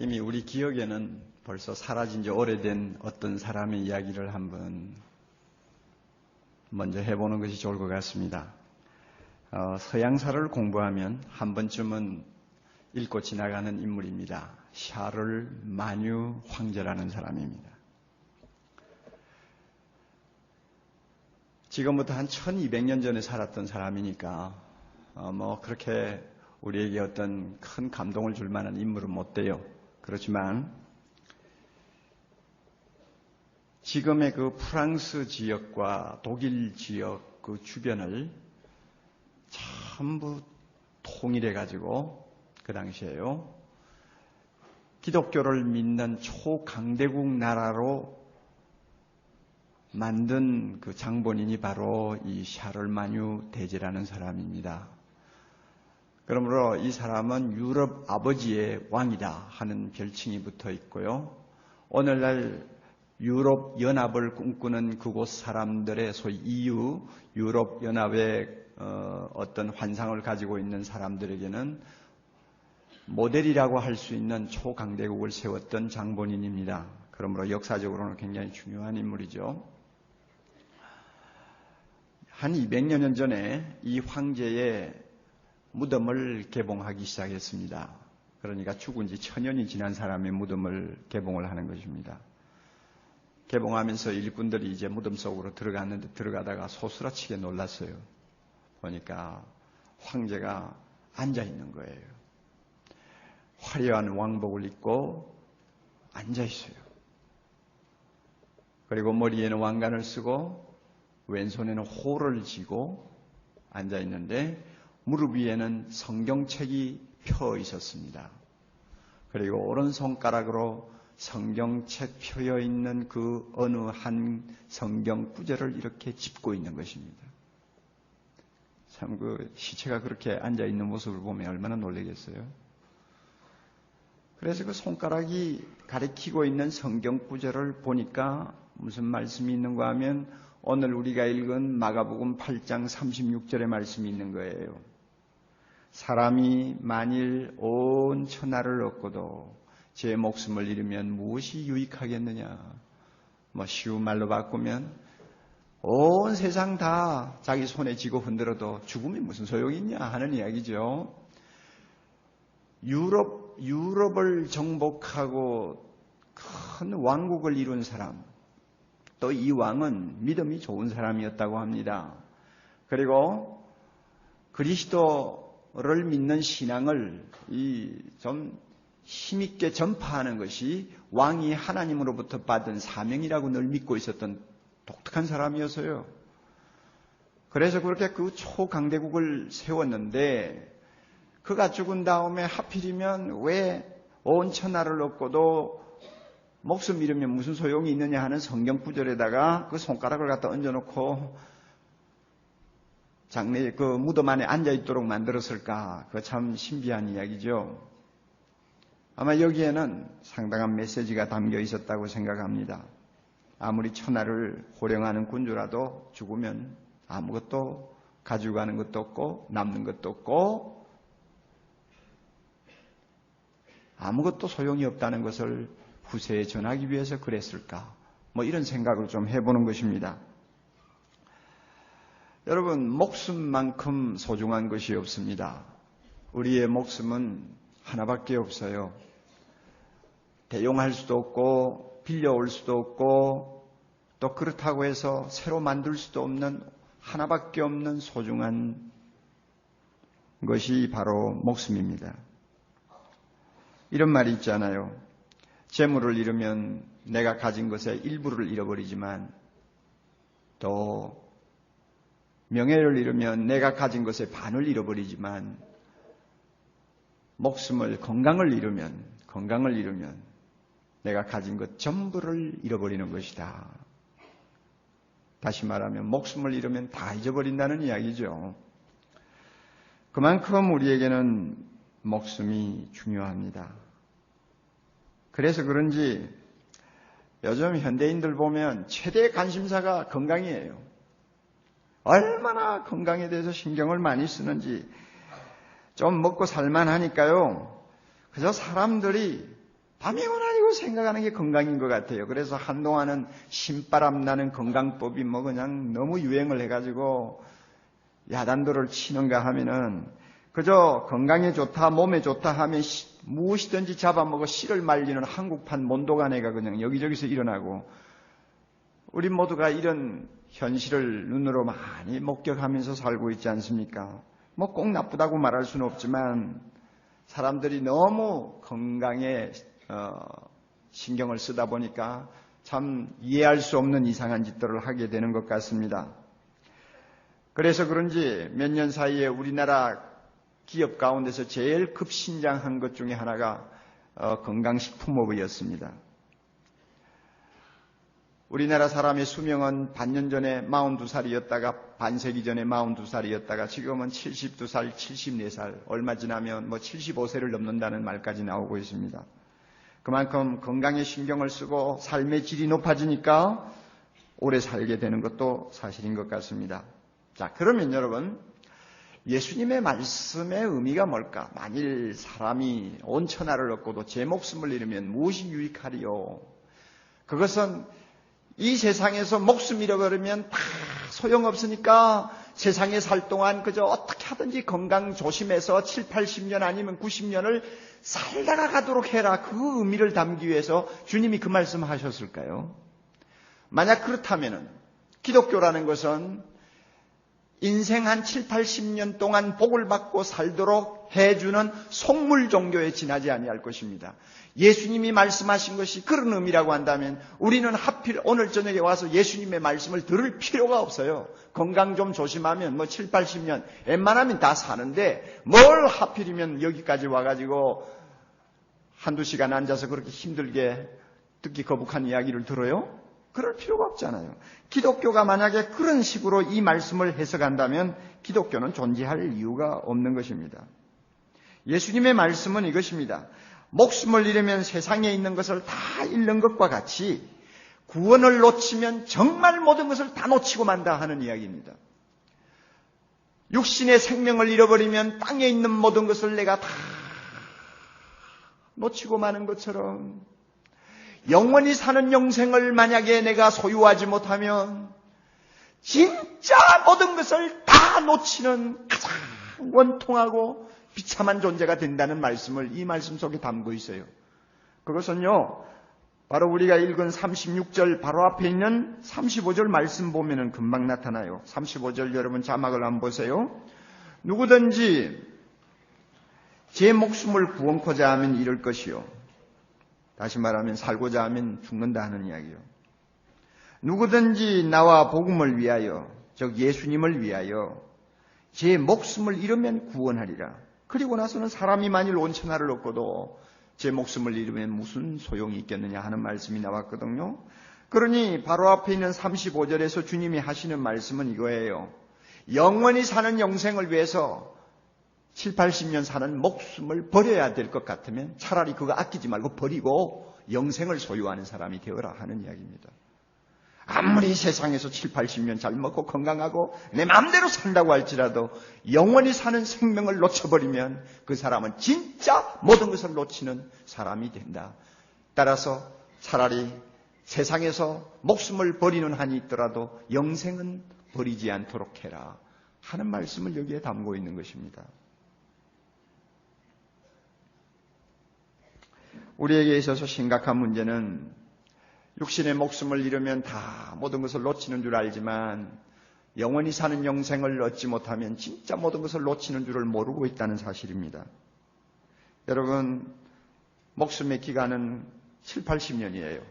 이미 우리 기억에는 벌써 사라진 지 오래된 어떤 사람의 이야기를 한번 먼저 해보는 것이 좋을 것 같습니다. 서양사를 공부하면 한 번쯤은 읽고 지나가는 인물입니다. 샤를 마뉴 황제라는 사람입니다. 지금부터 한 1200년 전에 살았던 사람이니까 그렇게 우리에게 어떤 큰 감동을 줄 만한 인물은 못 돼요. 그렇지만 지금의 그 프랑스 지역과 독일 지역 그 주변을 전부 통일해 가지고 그 당시에요, 기독교를 믿는 초강대국 나라로 만든 그 장본인이 바로 이 샤를마뉴 대제라는 사람입니다. 그러므로 이 사람은 유럽 아버지의 왕이다 하는 별칭이 붙어 있고요. 오늘날 유럽 연합을 꿈꾸는 그곳 사람들의 소위 EU, 유럽 연합의 어떤 환상을 가지고 있는 사람들에게는 모델이라고 할 수 있는 초강대국을 세웠던 장본인입니다. 그러므로 역사적으로는 굉장히 중요한 인물이죠. 한 200여 년 전에 이 황제의 무덤을 개봉하기 시작했습니다. 그러니까 죽은 지 1000년이 지난 사람의 무덤을 개봉을 하는 것입니다. 개봉하면서 일꾼들이 이제 무덤 속으로 들어갔는데 들어가다가 소스라치게 놀랐어요. 보니까 황제가 앉아 있는 거예요. 화려한 왕복을 입고 앉아 있어요. 그리고 머리에는 왕관을 쓰고 왼손에는 호를 쥐고 앉아 있는데 무릎 위에는 성경책이 펴 있었습니다. 그리고 오른손가락으로 성경책 펴여 있는 그 어느 한 성경 구절을 이렇게 짚고 있는 것입니다. 참 그 시체가 그렇게 앉아 있는 모습을 보면 얼마나 놀라겠어요. 그래서 그 손가락이 가리키고 있는 성경 구절을 보니까 무슨 말씀이 있는가 하면 오늘 우리가 읽은 마가복음 8장 36절의 말씀이 있는 거예요. 사람이 만일 온 천하를 얻고도 제 목숨을 잃으면 무엇이 유익하겠느냐. 쉬운 말로 바꾸면 온 세상 다 자기 손에 쥐고 흔들어도 죽음이 무슨 소용이 있냐 하는 이야기죠. 유럽을 정복하고 큰 왕국을 이룬 사람, 또 이 왕은 믿음이 좋은 사람이었다고 합니다. 그리고 그리스도를 믿는 신앙을 좀 힘있게 전파하는 것이 왕이 하나님으로부터 받은 사명이라고 늘 믿고 있었던 독특한 사람이었어요. 그래서 그렇게 그 초강대국을 세웠는데 그가 죽은 다음에 하필이면 왜 온 천하를 얻고도 목숨 잃으면 무슨 소용이 있느냐 하는 성경 구절에다가 그 손가락을 갖다 얹어놓고 장례 그 무덤 안에 앉아있도록 만들었을까? 그거 참 신비한 이야기죠. 아마 여기에는 상당한 메시지가 담겨 있었다고 생각합니다. 아무리 천하를 호령하는 군주라도 죽으면 아무것도 가지고 가는 것도 없고 남는 것도 없고 아무것도 소용이 없다는 것을 후세에 전하기 위해서 그랬을까? 이런 생각을 좀 해보는 것입니다. 여러분, 목숨만큼 소중한 것이 없습니다. 우리의 목숨은 하나밖에 없어요. 대용할 수도 없고 빌려올 수도 없고 또 그렇다고 해서 새로 만들 수도 없는 하나밖에 없는 소중한 것이 바로 목숨입니다. 이런 말이 있잖아요. 재물을 잃으면 내가 가진 것의 일부를 잃어버리지만 또 명예를 잃으면 내가 가진 것의 반을 잃어버리지만 건강을 잃으면 내가 가진 것 전부를 잃어버리는 것이다. 다시 말하면 목숨을 잃으면 다 잊어버린다는 이야기죠. 그만큼 우리에게는 목숨이 중요합니다. 그래서 그런지 요즘 현대인들 보면 최대 관심사가 건강이에요. 얼마나 건강에 대해서 신경을 많이 쓰는지 좀 먹고 살만하니까요. 그저 사람들이 밤이건 아니고 생각하는 게 건강인 것 같아요. 그래서 한동안은 신바람 나는 건강법이 뭐 그냥 너무 유행을 해가지고 야단도를 치는가 하면은 그저 건강에 좋다, 몸에 좋다 하면 무엇이든지 잡아먹어 씨를 말리는 한국판 몬도가네가 그냥 여기저기서 일어나고, 우리 모두가 이런 현실을 눈으로 많이 목격하면서 살고 있지 않습니까? 뭐 꼭 나쁘다고 말할 수는 없지만 사람들이 너무 건강에 신경을 쓰다 보니까 참 이해할 수 없는 이상한 짓들을 하게 되는 것 같습니다. 그래서 그런지 몇 년 사이에 우리나라 기업 가운데서 제일 급신장한 것 중에 하나가 건강식품업이었습니다. 우리나라 사람의 수명은 반년 전에 42살이었다가 반세기 전에 42살이었다가 지금은 72살, 74살, 얼마 지나면 75세를 넘는다는 말까지 나오고 있습니다. 그만큼 건강에 신경을 쓰고 삶의 질이 높아지니까 오래 살게 되는 것도 사실인 것 같습니다. 자, 그러면 여러분, 예수님의 말씀의 의미가 뭘까? 만일 사람이 온 천하를 얻고도 제 목숨을 잃으면 무엇이 유익하리요? 그것은 이 세상에서 목숨 잃어버리면 다 소용없으니까 세상에 살 동안 그저 어떻게 하든지 건강 조심해서 7, 80년 아니면 90년을 살다가 가도록 해라. 그 의미를 담기 위해서 주님이 그 말씀 하셨을까요? 만약 그렇다면 기독교라는 것은 인생 한 7, 80년 동안 복을 받고 살도록 해주는 속물 종교에 지나지 아니할 것입니다. 예수님이 말씀하신 것이 그런 의미라고 한다면 우리는 하필 오늘 저녁에 와서 예수님의 말씀을 들을 필요가 없어요. 건강 좀 조심하면 7, 80년 웬만하면 다 사는데 뭘 하필이면 여기까지 와가지고 한두 시간 앉아서 그렇게 힘들게 듣기 거북한 이야기를 들어요? 그럴 필요가 없잖아요. 기독교가 만약에 그런 식으로 이 말씀을 해석한다면 기독교는 존재할 이유가 없는 것입니다. 예수님의 말씀은 이것입니다. 목숨을 잃으면 세상에 있는 것을 다 잃는 것과 같이 구원을 놓치면 정말 모든 것을 다 놓치고 만다 하는 이야기입니다. 육신의 생명을 잃어버리면 땅에 있는 모든 것을 내가 다 놓치고 마는 것처럼 영원히 사는 영생을 만약에 내가 소유하지 못하면 진짜 모든 것을 다 놓치는 가장 원통하고 비참한 존재가 된다는 말씀을 이 말씀 속에 담고 있어요. 그것은요, 바로 우리가 읽은 36절 바로 앞에 있는 35절 말씀 보면은 금방 나타나요. 35절 여러분 자막을 한번 보세요. 누구든지 제 목숨을 구원코자 하면 잃을 것이요. 다시 말하면 살고자 하면 죽는다 하는 이야기요. 누구든지 나와 복음을 위하여, 즉 예수님을 위하여 제 목숨을 잃으면 구원하리라. 그리고 나서는 사람이 만일 온 천하를 얻고도 제 목숨을 잃으면 무슨 소용이 있겠느냐 하는 말씀이 나왔거든요. 그러니 바로 앞에 있는 35절에서 주님이 하시는 말씀은 이거예요. 영원히 사는 영생을 위해서 7, 80년 사는 목숨을 버려야 될 것 같으면 차라리 그거 아끼지 말고 버리고 영생을 소유하는 사람이 되어라 하는 이야기입니다. 아무리 세상에서 7, 80년 잘 먹고 건강하고 내 마음대로 산다고 할지라도 영원히 사는 생명을 놓쳐버리면 그 사람은 진짜 모든 것을 놓치는 사람이 된다. 따라서 차라리 세상에서 목숨을 버리는 한이 있더라도 영생은 버리지 않도록 해라 하는 말씀을 여기에 담고 있는 것입니다. 우리에게 있어서 심각한 문제는 육신의 목숨을 잃으면 다 모든 것을 놓치는 줄 알지만 영원히 사는 영생을 얻지 못하면 진짜 모든 것을 놓치는 줄을 모르고 있다는 사실입니다. 여러분, 목숨의 기간은 7, 80년이에요.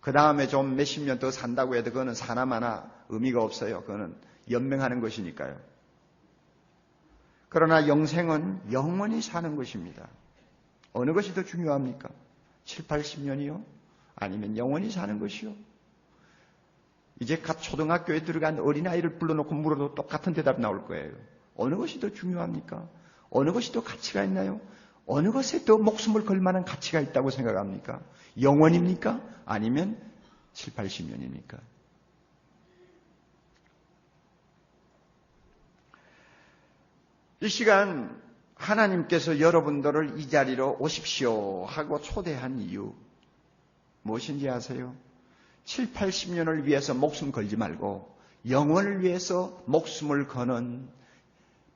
그 다음에 좀 몇십 년 더 산다고 해도 그거는 사나마나 의미가 없어요. 그거는 연명하는 것이니까요. 그러나 영생은 영원히 사는 것입니다. 어느 것이 더 중요합니까? 7, 80년이요? 아니면 영원히 사는 것이요? 이제 갓 초등학교에 들어간 어린아이를 불러놓고 물어도 똑같은 대답 나올 거예요. 어느 것이 더 중요합니까? 어느 것이 더 가치가 있나요? 어느 것에 더 목숨을 걸 만한 가치가 있다고 생각합니까? 영원입니까? 아니면 7, 80년입니까? 이 시간 하나님께서 여러분들을 이 자리로 오십시오 하고 초대한 이유 무엇인지 아세요? 7, 80년을 위해서 목숨 걸지 말고 영혼을 위해서 목숨을 거는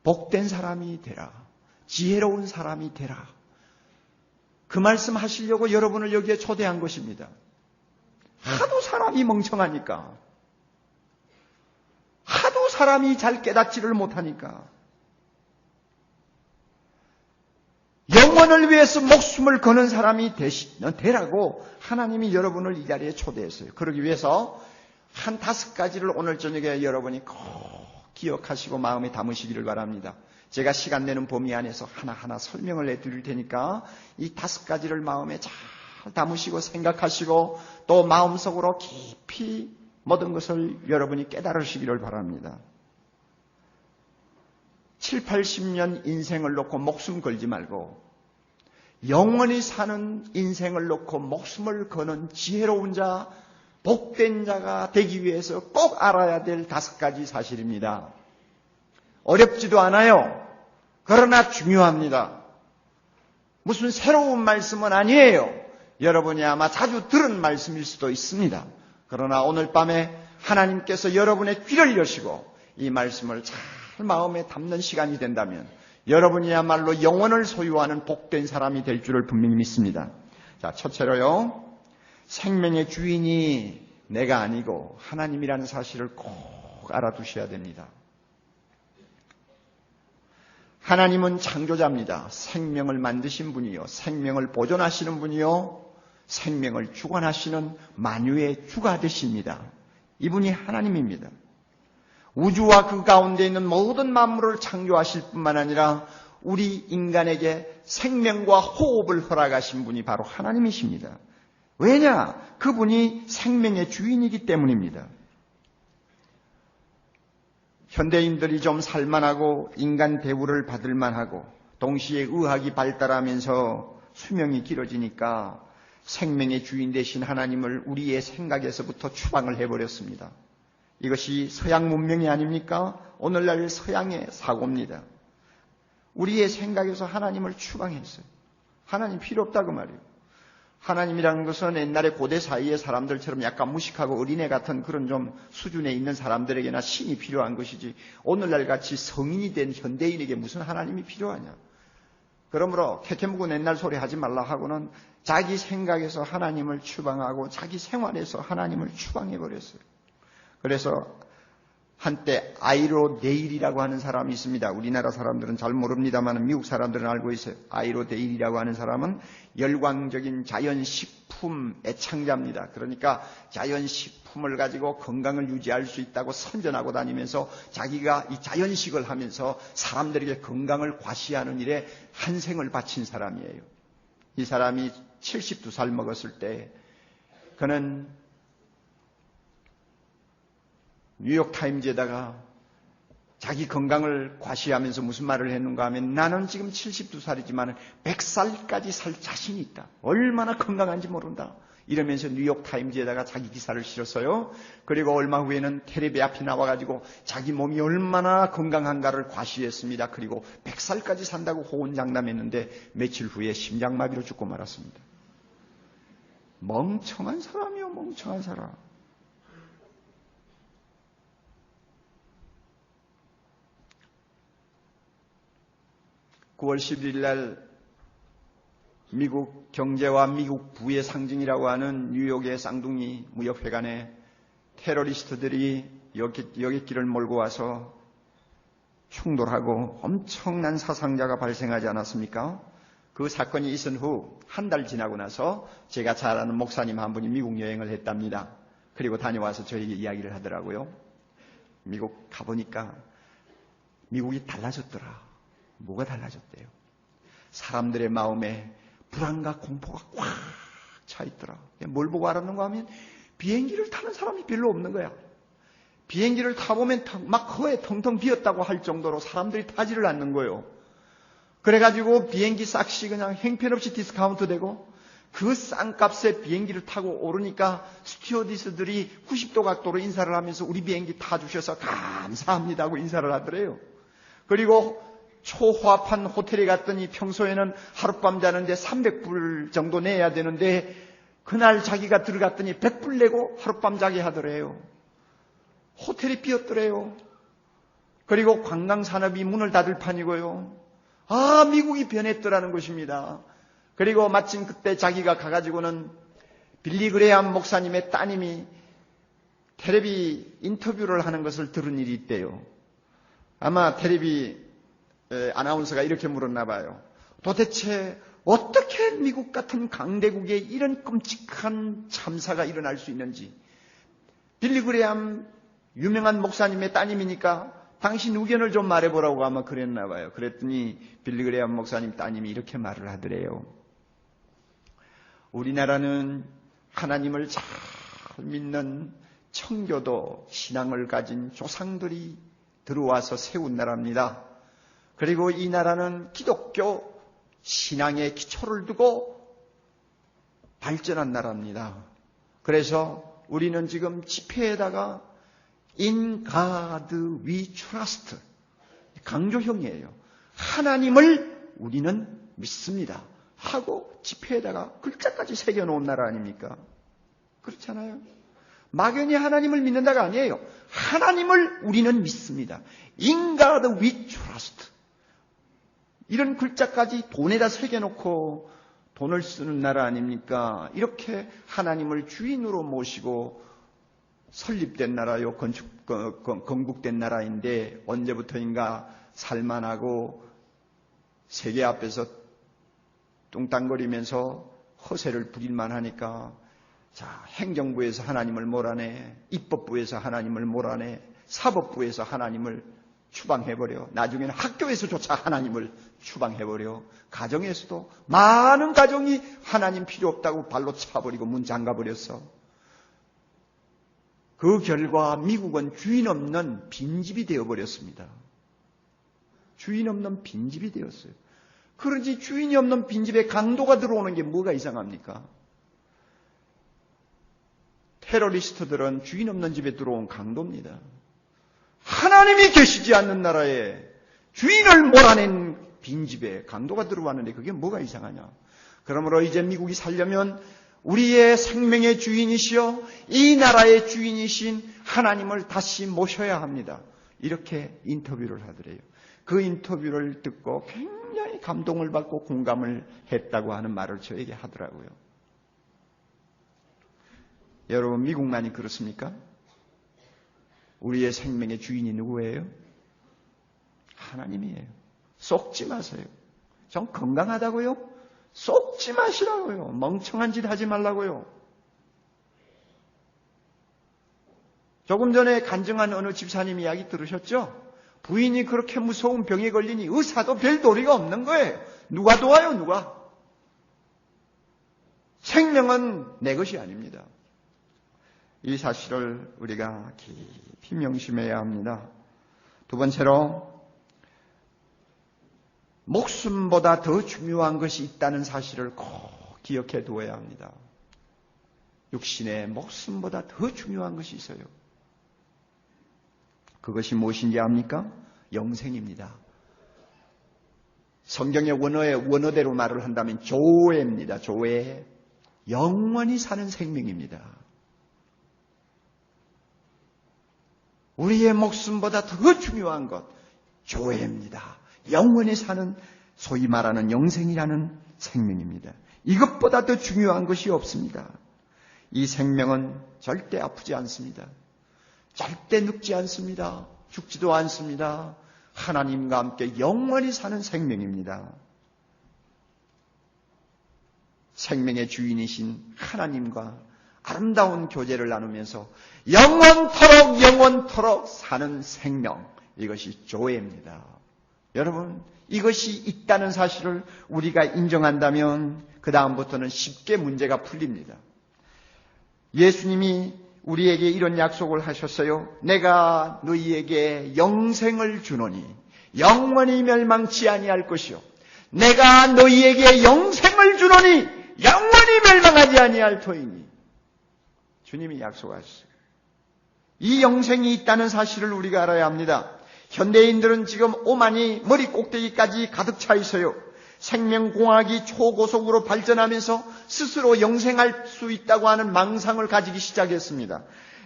복된 사람이 되라. 지혜로운 사람이 되라. 그 말씀 하시려고 여러분을 여기에 초대한 것입니다. 하도 사람이 멍청하니까, 하도 사람이 잘 깨닫지를 못하니까, 영혼을 위해서 목숨을 거는 사람이 되라고 하나님이 여러분을 이 자리에 초대했어요. 그러기 위해서 한 5가지를 오늘 저녁에 여러분이 꼭 기억하시고 마음에 담으시기를 바랍니다. 제가 시간 내는 범위 안에서 하나하나 설명을 해드릴 테니까 이 5가지를 마음에 잘 담으시고 생각하시고 또 마음속으로 깊이 모든 것을 여러분이 깨달으시기를 바랍니다. 7, 80년 인생을 놓고 목숨 걸지 말고 영원히 사는 인생을 놓고 목숨을 거는 지혜로운 자, 복된 자가 되기 위해서 꼭 알아야 될 5가지 사실입니다. 어렵지도 않아요. 그러나 중요합니다. 무슨 새로운 말씀은 아니에요. 여러분이 아마 자주 들은 말씀일 수도 있습니다. 그러나 오늘 밤에 하나님께서 여러분의 귀를 여시고 이 말씀을 잘 마음에 담는 시간이 된다면 여러분이야말로 영혼을 소유하는 복된 사람이 될 줄을 분명히 믿습니다. 자, 첫째로요. 생명의 주인이 내가 아니고 하나님이라는 사실을 꼭 알아두셔야 됩니다. 하나님은 창조자입니다. 생명을 만드신 분이요. 생명을 보존하시는 분이요. 생명을 주관하시는 만유의 주가 되십니다. 이분이 하나님입니다. 우주와 그 가운데 있는 모든 만물을 창조하실 뿐만 아니라 우리 인간에게 생명과 호흡을 허락하신 분이 바로 하나님이십니다. 왜냐? 그분이 생명의 주인이기 때문입니다. 현대인들이 좀 살만하고 인간 대우를 받을 만하고 동시에 의학이 발달하면서 수명이 길어지니까 생명의 주인 되신 하나님을 우리의 생각에서부터 추방을 해버렸습니다. 이것이 서양 문명이 아닙니까? 오늘날 서양의 사고입니다. 우리의 생각에서 하나님을 추방했어요. 하나님 필요 없다 그 말이에요. 하나님이라는 것은 옛날에 고대 사이의 사람들처럼 약간 무식하고 어린애 같은 그런 좀 수준에 있는 사람들에게나 신이 필요한 것이지 오늘날 같이 성인이 된 현대인에게 무슨 하나님이 필요하냐. 그러므로 캐캐묵은 옛날 소리 하지 말라 하고는 자기 생각에서 하나님을 추방하고 자기 생활에서 하나님을 추방해버렸어요. 그래서 한때 아이로데일이라고 하는 사람이 있습니다. 우리나라 사람들은 잘 모릅니다만 미국 사람들은 알고 있어요. 아이로데일이라고 하는 사람은 열광적인 자연식품 애창자입니다. 그러니까 자연식품을 가지고 건강을 유지할 수 있다고 선전하고 다니면서 자기가 이 자연식을 하면서 사람들에게 건강을 과시하는 일에 한 생을 바친 사람이에요. 이 사람이 72살 먹었을 때 그는 뉴욕타임즈에다가 자기 건강을 과시하면서 무슨 말을 했는가 하면 나는 지금 72살이지만 100살까지 살 자신이 있다. 얼마나 건강한지 모른다. 이러면서 뉴욕타임즈에다가 자기 기사를 실었어요. 그리고 얼마 후에는 텔레비 앞에 나와가지고 자기 몸이 얼마나 건강한가를 과시했습니다. 그리고 100살까지 산다고 호언장담했는데 며칠 후에 심장마비로 죽고 말았습니다. 멍청한 사람이요, 멍청한 사람. 9월 11일 날 미국 경제와 미국 부의 상징이라고 하는 뉴욕의 쌍둥이 무역회관에 테러리스트들이 여객기를 몰고 와서 충돌하고 엄청난 사상자가 발생하지 않았습니까? 그 사건이 있은 후 한 달 지나고 나서 제가 잘 아는 목사님 한 분이 미국 여행을 했답니다. 그리고 다녀와서 저에게 이야기를 하더라고요. 미국 가보니까 미국이 달라졌더라. 뭐가 달라졌대요? 사람들의 마음에 불안과 공포가 꽉 차 있더라. 뭘 보고 알았는가 하면 비행기를 타는 사람이 별로 없는 거야. 비행기를 타보면 막 허에 텅텅 비었다고 할 정도로 사람들이 타지를 않는 거예요. 그래가지고 비행기 싹시 그냥 형편없이 디스카운트 되고 그 싼 값에 비행기를 타고 오르니까 스튜어디스들이 90도 각도로 인사를 하면서 우리 비행기 타주셔서 감사합니다 하고 인사를 하더래요. 그리고 초호화판 호텔에 갔더니 평소에는 하룻밤 자는데 300불 정도 내야 되는데 그날 자기가 들어갔더니 100불 내고 하룻밤 자게 하더래요. 호텔이 비었더래요. 그리고 관광산업이 문을 닫을 판이고요. 미국이 변했더라는 것입니다. 그리고 마침 그때 자기가 가가지고는 빌리 그레이엄 목사님의 따님이 텔레비 인터뷰를 하는 것을 들은 일이 있대요. 아마 텔레비 아나운서가 이렇게 물었나 봐요. 도대체 어떻게 미국 같은 강대국에 이런 끔찍한 참사가 일어날 수 있는지. 빌리 그레이엄 유명한 목사님의 따님이니까 당신 의견을 좀 말해보라고 아마 그랬나 봐요. 그랬더니 빌리 그레이엄 목사님 따님이 이렇게 말을 하더래요. 우리나라는 하나님을 잘 믿는 청교도 신앙을 가진 조상들이 들어와서 세운 나라입니다. 그리고 이 나라는 기독교 신앙의 기초를 두고 발전한 나라입니다. 그래서 우리는 지금 집회에다가 In God we trust, 강조형이에요. 하나님을 우리는 믿습니다 하고 집회에다가 글자까지 새겨놓은 나라 아닙니까? 그렇잖아요. 막연히 하나님을 믿는다가 아니에요. 하나님을 우리는 믿습니다. In God we trust. 이런 글자까지 돈에다 새겨놓고 돈을 쓰는 나라 아닙니까? 이렇게 하나님을 주인으로 모시고 설립된 나라요, 건국된 나라인데 언제부터인가 살만하고 세계 앞에서 뚱땅거리면서 허세를 부릴만 하니까 행정부에서 하나님을 몰아내, 입법부에서 하나님을 몰아내, 사법부에서 하나님을 추방해버려. 나중에는 학교에서조차 하나님을 추방해버려. 가정에서도 많은 가정이 하나님 필요 없다고 발로 차버리고 문 잠가버렸어. 그 결과 미국은 주인 없는 빈집이 되어버렸습니다. 주인 없는 빈집이 되었어요. 그러지 주인이 없는 빈집에 강도가 들어오는 게 뭐가 이상합니까? 테러리스트들은 주인 없는 집에 들어온 강도입니다. 하나님이 계시지 않는 나라에 주인을 몰아낸 빈집에 강도가 들어왔는데 그게 뭐가 이상하냐? 그러므로 이제 미국이 살려면 우리의 생명의 주인이시여 이 나라의 주인이신 하나님을 다시 모셔야 합니다. 이렇게 인터뷰를 하더래요. 그 인터뷰를 듣고 굉장히 감동을 받고 공감을 했다고 하는 말을 저에게 하더라고요. 여러분, 미국만이 그렇습니까? 우리의 생명의 주인이 누구예요? 하나님이에요. 속지 마세요. 전 건강하다고요? 속지 마시라고요. 멍청한 짓 하지 말라고요. 조금 전에 간증한 어느 집사님 이야기 들으셨죠? 부인이 그렇게 무서운 병에 걸리니 의사도 별 도리가 없는 거예요. 누가 도와요, 누가? 생명은 내 것이 아닙니다. 이 사실을 우리가 깊이 명심해야 합니다. 두 번째로 목숨보다 더 중요한 것이 있다는 사실을 꼭 기억해 두어야 합니다. 육신의 목숨보다 더 중요한 것이 있어요. 그것이 무엇인지 압니까? 영생입니다. 성경의 원어대로 말을 한다면 조회입니다. 조회. 영원히 사는 생명입니다. 우리의 목숨보다 더 중요한 것, 조회입니다. 영원히 사는 소위 말하는 영생이라는 생명입니다. 이것보다 더 중요한 것이 없습니다. 이 생명은 절대 아프지 않습니다. 절대 늙지 않습니다. 죽지도 않습니다. 하나님과 함께 영원히 사는 생명입니다. 생명의 주인이신 하나님과 아름다운 교제를 나누면서 영원토록 사는 생명, 이것이 조회입니다. 여러분, 이것이 있다는 사실을 우리가 인정한다면 그 다음부터는 쉽게 문제가 풀립니다. 예수님이 우리에게 이런 약속을 하셨어요. 내가 너희에게 영생을 주노니 영원히 멸망치 아니할 것이요 내가 너희에게 영생을 주노니 영원히 멸망하지 아니할 터이니. 주님이 약속하셨어요. 이 영생이 있다는 사실을 우리가 알아야 합니다. 현대인들은 지금 오만이 머리 꼭대기까지 가득 차 있어요. 생명공학이 초고속으로 발전하면서 스스로 영생할 수 있다고 하는 망상을 가지기 시작했습니다.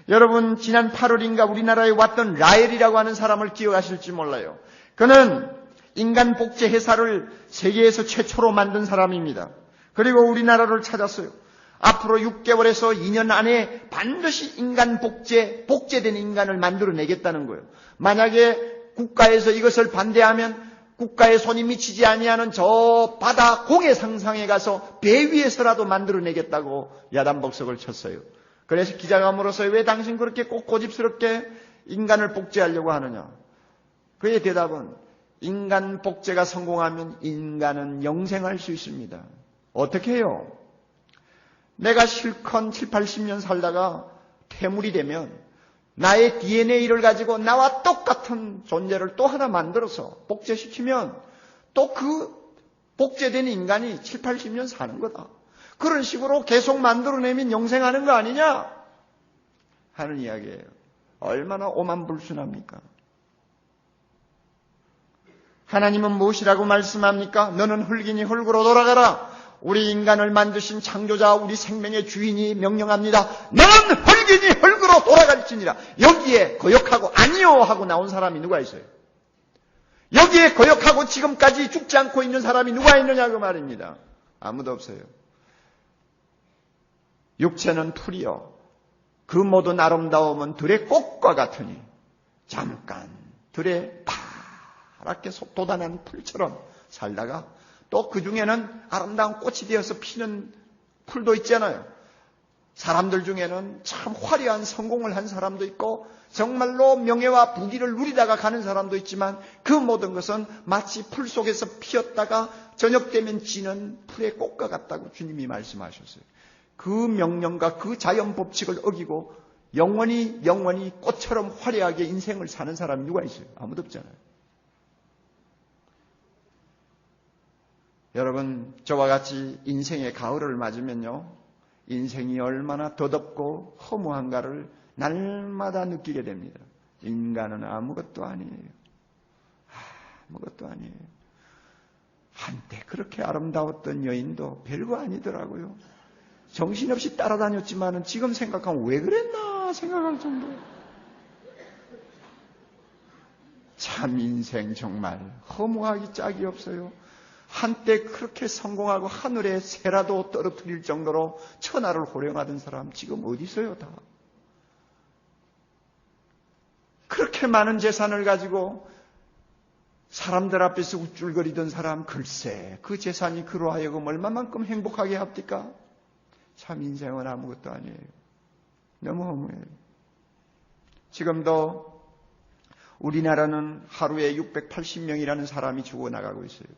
여러분, 지난 8월인가 우리나라에 왔던 라헬이라고 하는 사람을 기억하실지 몰라요. 그는 인간 복제 회사를 세계에서 최초로 만든 사람입니다. 그리고 우리나라를 찾았어요. 앞으로 6개월에서 2년 안에 반드시 인간 복제된 인간을 만들어내겠다는 거예요. 만약에 국가에서 이것을 반대하면 국가의 손이 미치지 아니하는 저 바다 공해 상상에 가서 배 위에서라도 만들어내겠다고 야단복석을 쳤어요. 그래서 기자가 물었어요. 왜 당신 그렇게 꼭 고집스럽게 인간을 복제하려고 하느냐? 그의 대답은 인간 복제가 성공하면 인간은 영생할 수 있습니다. 어떻게 해요? 내가 실컷 7, 80년 살다가 폐물이 되면 나의 DNA를 가지고 나와 똑같은 존재를 또 하나 만들어서 복제시키면 또 그 복제된 인간이 7, 80년 사는 거다. 그런 식으로 계속 만들어내면 영생하는 거 아니냐? 하는 이야기예요. 얼마나 오만불순합니까? 하나님은 무엇이라고 말씀합니까? 너는 흙이니 흙으로 돌아가라. 우리 인간을 만드신 창조자, 우리 생명의 주인이 명령합니다. 너는 흙이니 흙으로 돌아갈지니라. 여기에 거역하고 아니요 하고 나온 사람이 누가 있어요? 여기에 거역하고 지금까지 죽지 않고 있는 사람이 누가 있느냐 그 말입니다. 아무도 없어요. 육체는 풀이요. 그 모든 아름다움은 들의 꽃과 같으니 잠깐 들의 파랗게 돋아난 풀처럼 살다가 또 그 중에는 아름다운 꽃이 되어서 피는 풀도 있잖아요. 사람들 중에는 참 화려한 성공을 한 사람도 있고 정말로 명예와 부귀를 누리다가 가는 사람도 있지만 그 모든 것은 마치 풀 속에서 피었다가 저녁 되면 지는 풀의 꽃과 같다고 주님이 말씀하셨어요. 그 명령과 그 자연 법칙을 어기고 영원히 꽃처럼 화려하게 인생을 사는 사람이 누가 있어요? 아무도 없잖아요. 여러분, 저와 같이 인생의 가을을 맞으면요, 인생이 얼마나 더덥고 허무한가를 날마다 느끼게 됩니다. 인간은 아무것도 아니에요. 아무것도 아니에요. 한때 그렇게 아름다웠던 여인도 별거 아니더라고요. 정신없이 따라다녔지만 지금 생각하면 왜 그랬나 생각할 정도예요. 참 인생 정말 허무하기 짝이 없어요. 한때 그렇게 성공하고 하늘에 새라도 떨어뜨릴 정도로 천하를 호령하던 사람 지금 어디 있어요 다. 그렇게 많은 재산을 가지고 사람들 앞에서 우쭐거리던 사람 글쎄 그 재산이 그로 하여금 얼마만큼 행복하게 합니까? 참 인생은 아무것도 아니에요. 너무 허무해요. 지금도 우리나라는 하루에 680명이라는 사람이 죽어나가고 있어요.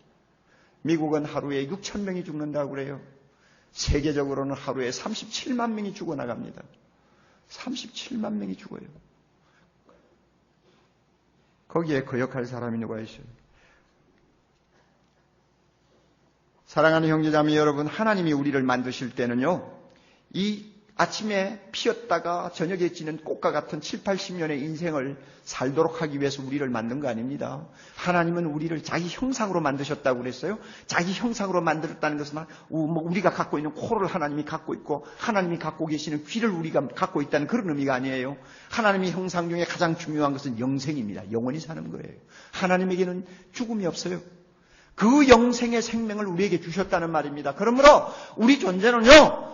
미국은 하루에 6,000명이 죽는다고 그래요. 세계적으로는 하루에 37만 명이 죽어나갑니다. 37만 명이 죽어요. 거기에 거역할 사람이 누가 있어요? 사랑하는 형제자매 여러분, 하나님이 우리를 만드실 때는요, 이 아침에 피었다가 저녁에 지는 꽃과 같은 7, 80년의 인생을 살도록 하기 위해서 우리를 만든 거 아닙니다. 하나님은 우리를 자기 형상으로 만드셨다고 그랬어요. 자기 형상으로 만들었다는 것은 우리가 갖고 있는 코를 하나님이 갖고 있고 하나님이 갖고 계시는 귀를 우리가 갖고 있다는 그런 의미가 아니에요. 하나님의 형상 중에 가장 중요한 것은 영생입니다. 영원히 사는 거예요. 하나님에게는 죽음이 없어요. 그 영생의 생명을 우리에게 주셨다는 말입니다. 그러므로 우리 존재는요,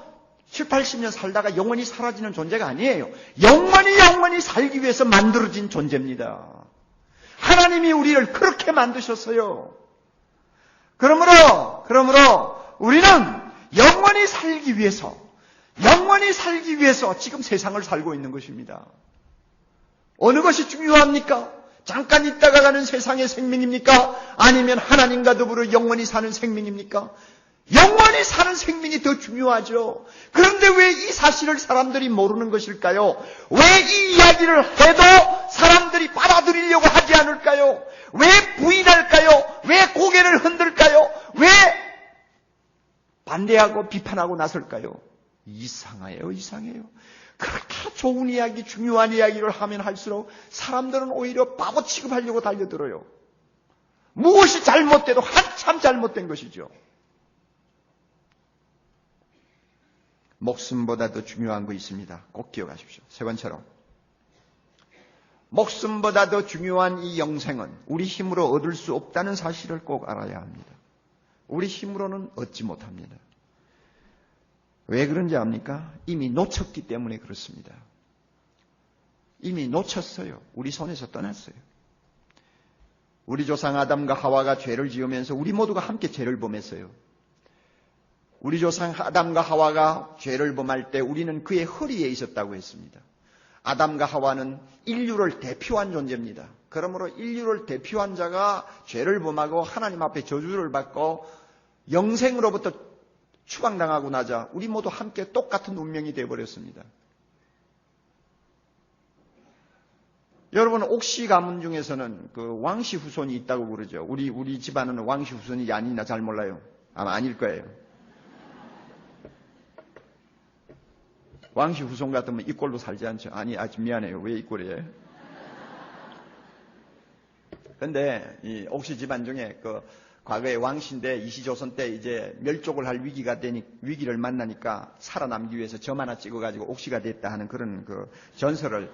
7, 80년 살다가 영원히 사라지는 존재가 아니에요. 영원히 살기 위해서 만들어진 존재입니다. 하나님이 우리를 그렇게 만드셨어요. 그러므로 우리는 영원히 살기 위해서 지금 세상을 살고 있는 것입니다. 어느 것이 중요합니까? 잠깐 있다가 가는 세상의 생명입니까? 아니면 하나님과 더불어 영원히 사는 생명입니까? 영원히 사는 생명이 더 중요하죠. 그런데 왜 이 사실을 사람들이 모르는 것일까요? 왜 이 이야기를 해도 사람들이 받아들이려고 하지 않을까요? 왜 부인할까요? 왜 고개를 흔들까요? 왜 반대하고 비판하고 나설까요? 이상해요, 이상해요. 그렇게 좋은 이야기, 중요한 이야기를 하면 할수록 사람들은 오히려 바보 취급하려고 달려들어요. 무엇이 잘못돼도 한참 잘못된 것이죠. 목숨보다 더 중요한 거 있습니다. 꼭 기억하십시오. 세 번째로, 목숨보다 더 중요한 이 영생은 우리 힘으로 얻을 수 없다는 사실을 꼭 알아야 합니다. 우리 힘으로는 얻지 못합니다. 왜 그런지 압니까? 이미 놓쳤기 때문에 그렇습니다. 이미 놓쳤어요. 우리 손에서 떠났어요. 우리 조상 아담과 하와가 죄를 지으면서 우리 모두가 함께 죄를 범했어요. 우리 조상 아담과 하와가 죄를 범할 때 우리는 그의 허리에 있었다고 했습니다. 아담과 하와는 인류를 대표한 존재입니다. 그러므로 인류를 대표한 자가 죄를 범하고 하나님 앞에 저주를 받고 영생으로부터 추방당하고 나자 우리 모두 함께 똑같은 운명이 되어버렸습니다. 여러분, 옥시 가문 중에서는 그 왕씨 후손이 있다고 그러죠. 우리 집안은 왕씨 후손이 아니나 잘 몰라요. 아마 아닐 거예요. 왕씨 후손 같으면 이 꼴로 살지 않죠. 아니, 아주 미안해요. 왜 이 꼴이에요? 근데 이 옥시 집안 중에 그 과거에 왕씨인데 이시조선 때 이제 멸족을 할 위기를 만나니까 살아남기 위해서 점 하나 찍어가지고 옥시가 됐다 하는 그런 그 전설을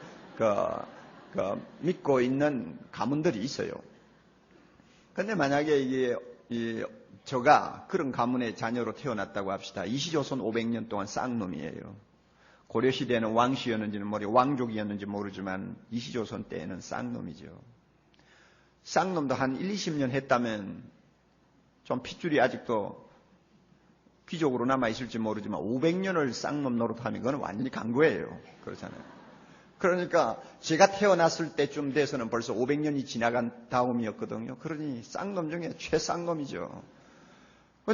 믿고 있는 가문들이 있어요. 근데 만약에 저가 그런 가문의 자녀로 태어났다고 합시다. 이시조선 500년 동안 쌍놈이에요. 고려시대에는 왕씨였는지는 왕족이었는지 모르지만 이시조선 때에는 쌍놈이죠. 쌍놈도 한 1, 20년 했다면 좀 핏줄이 아직도 귀족으로 남아있을지 모르지만 500년을 쌍놈 노릇하면 그건 완전히 강거예요. 그렇잖아요. 그러니까 제가 태어났을 때쯤 돼서는 벌써 500년이 지나간 다음이었거든요. 그러니 쌍놈 중에 최쌍놈이죠.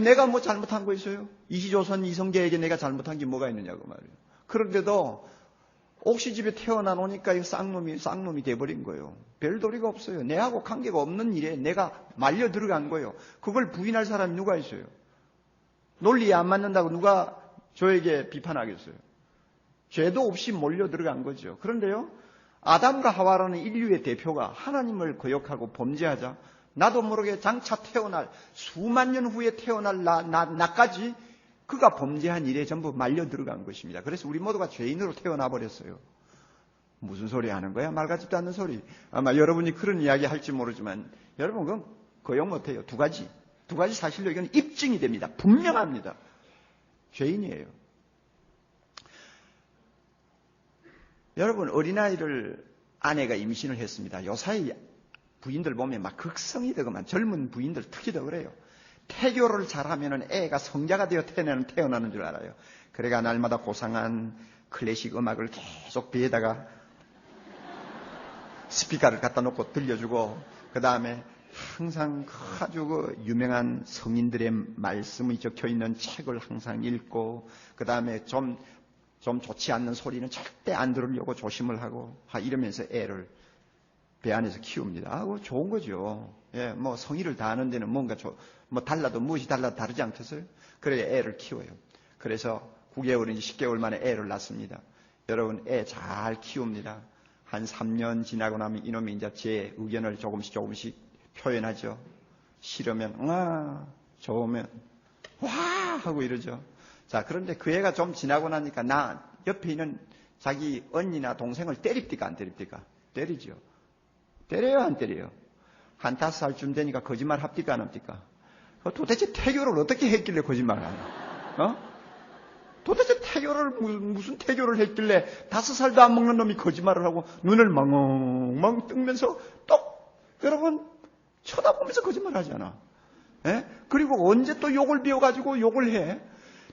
내가 뭐 잘못한 거 있어요? 이시조선 이성계에게 내가 잘못한 게 뭐가 있느냐고 말이에요. 그런데도 옥시 집에 태어나노니까 이 쌍놈이 돼버린 거예요. 별 도리가 없어요. 내하고 관계가 없는 일에 내가 말려 들어간 거예요. 그걸 부인할 사람이 누가 있어요? 논리에 안 맞는다고 누가 저에게 비판하겠어요? 죄도 없이 몰려 들어간 거죠. 그런데요, 아담과 하와라는 인류의 대표가 하나님을 거역하고 범죄하자 나도 모르게 장차 태어날 수만 년 후에 태어날 나까지 그가 범죄한 일에 전부 말려 들어간 것입니다. 그래서 우리 모두가 죄인으로 태어나 버렸어요. 무슨 소리 하는 거야? 말 같지도 않는 소리. 아마 여러분이 그런 이야기 할지 모르지만 여러분 그건 거역 못해요. 두 가지 사실로 이건 입증이 됩니다. 분명합니다. 죄인이에요. 여러분, 어린아이를 아내가 임신을 했습니다. 요사이 부인들 보면 막 극성이 되고만 젊은 부인들 특히 더 그래요. 태교를 잘하면 애가 성자가 되어 태어나는 줄 알아요. 그래가 날마다 고상한 클래식 음악을 계속 배에다가 스피커를 갖다 놓고 들려주고, 그 다음에 항상 아주 유명한 성인들의 말씀이 적혀 있는 책을 항상 읽고, 그 다음에 좀 좋지 않는 소리는 절대 안 들으려고 조심을 하고, 이러면서 애를 배 안에서 키웁니다. 그거 좋은 거죠. 예, 뭐 성의를 다하는 데는 뭔가 무엇이 달라도 다르지 않겠어요? 그래 애를 키워요. 그래서 9개월인지 10개월 만에 애를 낳습니다. 여러분, 애 잘 키웁니다. 한 3년 지나고 나면 이놈이 이제 제 의견을 조금씩 표현하죠. 싫으면 좋으면 와 하고 이러죠. 자, 그런데 그 애가 좀 지나고 나니까 옆에 있는 자기 언니나 동생을 때립니까 안 때립니까? 때리죠. 때려요 안 때려요? 한 5살쯤 되니까 거짓말 합니까 안 합니까? 도대체 태교를 어떻게 했길래 거짓말을 하냐? 도대체 태교를 무슨 태교를 했길래 5살도 안 먹는 놈이 거짓말을 하고 눈을 멍멍 뜨면서 여러분 쳐다보면서 거짓말 하잖아. 예? 그리고 언제 또 욕을 배워가지고 욕을 해?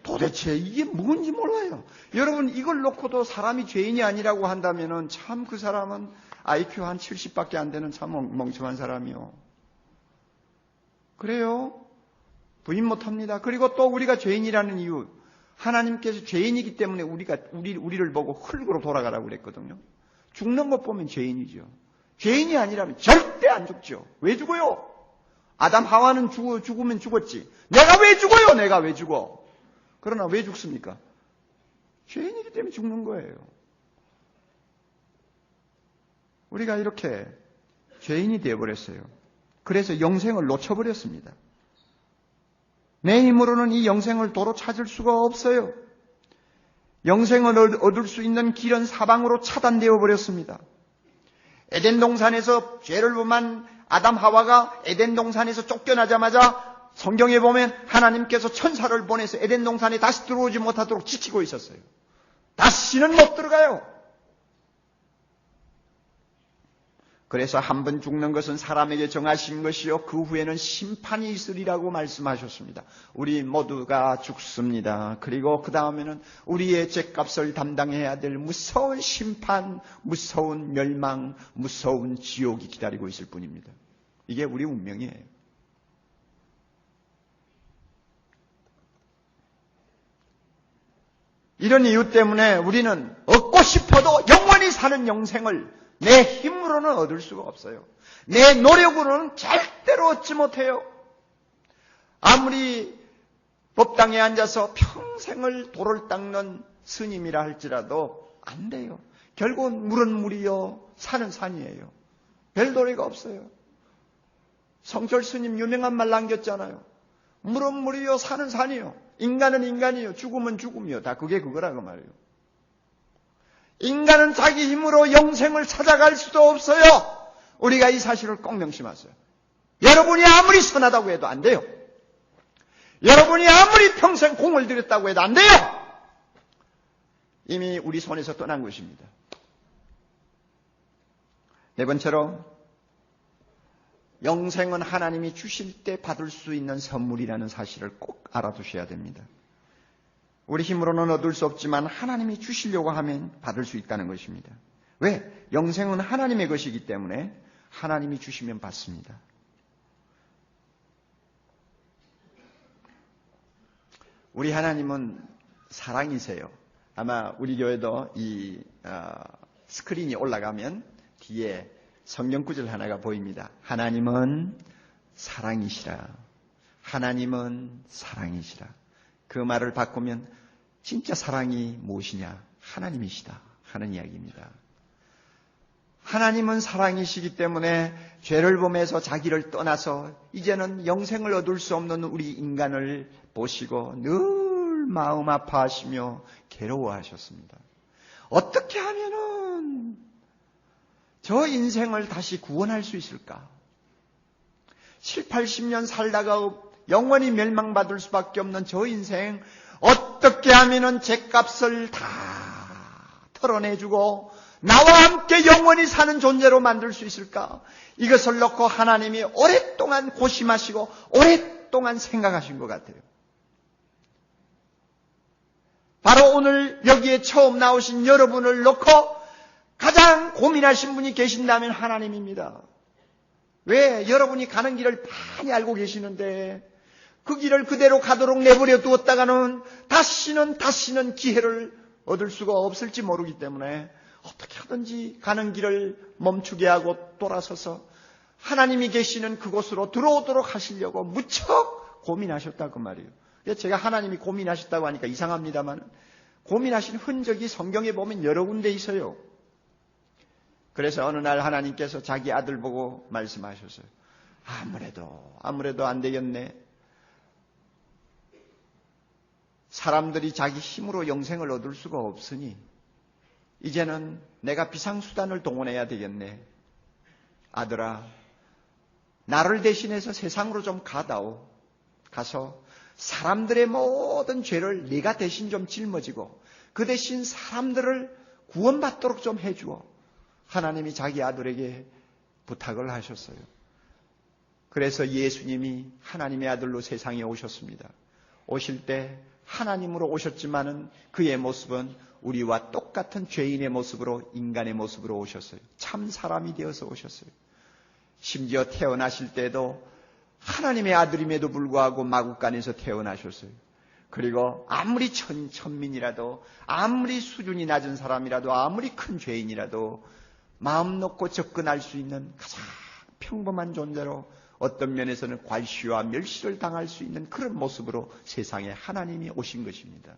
도대체 이게 뭔지 몰라요. 여러분, 이걸 놓고도 사람이 죄인이 아니라고 한다면은 참 그 사람은 IQ 한 70밖에 안 되는 참 멍청한 사람이요. 그래요? 부인 못합니다. 그리고 또 우리가 죄인이라는 이유, 하나님께서 죄인이기 때문에 우리를 보고 흙으로 돌아가라고 그랬거든요. 죽는 것 보면 죄인이죠. 죄인이 아니라면 절대 안 죽죠. 왜 죽어요? 아담 하와는 죽으면 죽었지. 내가 왜 죽어요? 내가 왜 죽어? 그러나 왜 죽습니까? 죄인이기 때문에 죽는 거예요. 우리가 이렇게 죄인이 되어버렸어요. 그래서 영생을 놓쳐버렸습니다. 내 힘으로는 이 영생을 도로 찾을 수가 없어요. 영생을 얻을 수 있는 길은 사방으로 차단되어 버렸습니다. 에덴 동산에서 죄를 범한 아담 하와가 에덴 동산에서 쫓겨나자마자 성경에 보면 하나님께서 천사를 보내서 에덴 동산에 다시 들어오지 못하도록 지키고 있었어요. 다시는 못 들어가요. 그래서 한 번 죽는 것은 사람에게 정하신 것이요 그 후에는 심판이 있으리라고 말씀하셨습니다. 우리 모두가 죽습니다. 그리고 그 다음에는 우리의 죄값을 담당해야 될 무서운 심판, 무서운 멸망, 무서운 지옥이 기다리고 있을 뿐입니다. 이게 우리 운명이에요. 이런 이유 때문에 우리는 얻고 싶어도 영원히 사는 영생을 내 힘으로는 얻을 수가 없어요. 내 노력으로는 절대로 얻지 못해요. 아무리 법당에 앉아서 평생을 돌을 닦는 스님이라 할지라도 안 돼요. 결국은 물은 물이요 산은 산이에요. 별 도리가 없어요. 성철 스님 유명한 말 남겼잖아요. 물은 물이요 산은 산이요. 인간은 인간이요. 죽음은 죽음이요. 다 그게 그거라고 말이에요. 인간은 자기 힘으로 영생을 찾아갈 수도 없어요. 우리가 이 사실을 꼭 명심하세요. 여러분이 아무리 선하다고 해도 안 돼요. 여러분이 아무리 평생 공을 들였다고 해도 안 돼요. 이미 우리 손에서 떠난 것입니다. 네 번째로 영생은 하나님이 주실 때 받을 수 있는 선물이라는 사실을 꼭 알아두셔야 됩니다. 우리 힘으로는 얻을 수 없지만 하나님이 주시려고 하면 받을 수 있다는 것입니다. 왜? 영생은 하나님의 것이기 때문에 하나님이 주시면 받습니다. 우리 하나님은 사랑이세요. 아마 우리 교회도 이 스크린이 올라가면 뒤에 성경 구절 하나가 보입니다. 하나님은 사랑이시라. 하나님은 사랑이시라. 그 말을 바꾸면 진짜 사랑이 무엇이냐? 하나님이시다 하는 이야기입니다. 하나님은 사랑이시기 때문에 죄를 범해서 자기를 떠나서 이제는 영생을 얻을 수 없는 우리 인간을 보시고 늘 마음 아파하시며 괴로워하셨습니다. 어떻게 하면은 저 인생을 다시 구원할 수 있을까? 7, 80년 살다가 영원히 멸망받을 수밖에 없는 저 인생 어떻게 하면은 죄값을 다 털어내주고 나와 함께 영원히 사는 존재로 만들 수 있을까? 이것을 놓고 하나님이 오랫동안 고심하시고 오랫동안 생각하신 것 같아요. 바로 오늘 여기에 처음 나오신 여러분을 놓고 가장 고민하신 분이 계신다면 하나님입니다. 왜? 여러분이 가는 길을 많이 알고 계시는데 그 길을 그대로 가도록 내버려 두었다가는 다시는 기회를 얻을 수가 없을지 모르기 때문에 어떻게 하든지 가는 길을 멈추게 하고 돌아서서 하나님이 계시는 그곳으로 들어오도록 하시려고 무척 고민하셨다고 말이에요. 제가 하나님이 고민하셨다고 하니까 이상합니다만 고민하신 흔적이 성경에 보면 여러 군데 있어요. 그래서 어느 날 하나님께서 자기 아들 보고 말씀하셨어요. 아무래도 안 되겠네. 사람들이 자기 힘으로 영생을 얻을 수가 없으니 이제는 내가 비상수단을 동원해야 되겠네. 아들아, 나를 대신해서 세상으로 좀 가다오. 가서 사람들의 모든 죄를 네가 대신 좀 짊어지고 그 대신 사람들을 구원받도록 좀 해주어. 하나님이 자기 아들에게 부탁을 하셨어요. 그래서 예수님이 하나님의 아들로 세상에 오셨습니다. 오실 때 하나님으로 오셨지만은 그의 모습은 우리와 똑같은 죄인의 모습으로 인간의 모습으로 오셨어요. 참 사람이 되어서 오셨어요. 심지어 태어나실 때도 하나님의 아들임에도 불구하고 마국간에서 태어나셨어요. 그리고 아무리 천민이라도 아무리 수준이 낮은 사람이라도 아무리 큰 죄인이라도 마음 놓고 접근할 수 있는 가장 평범한 존재로 어떤 면에서는 괄시와 멸시를 당할 수 있는 그런 모습으로 세상에 하나님이 오신 것입니다.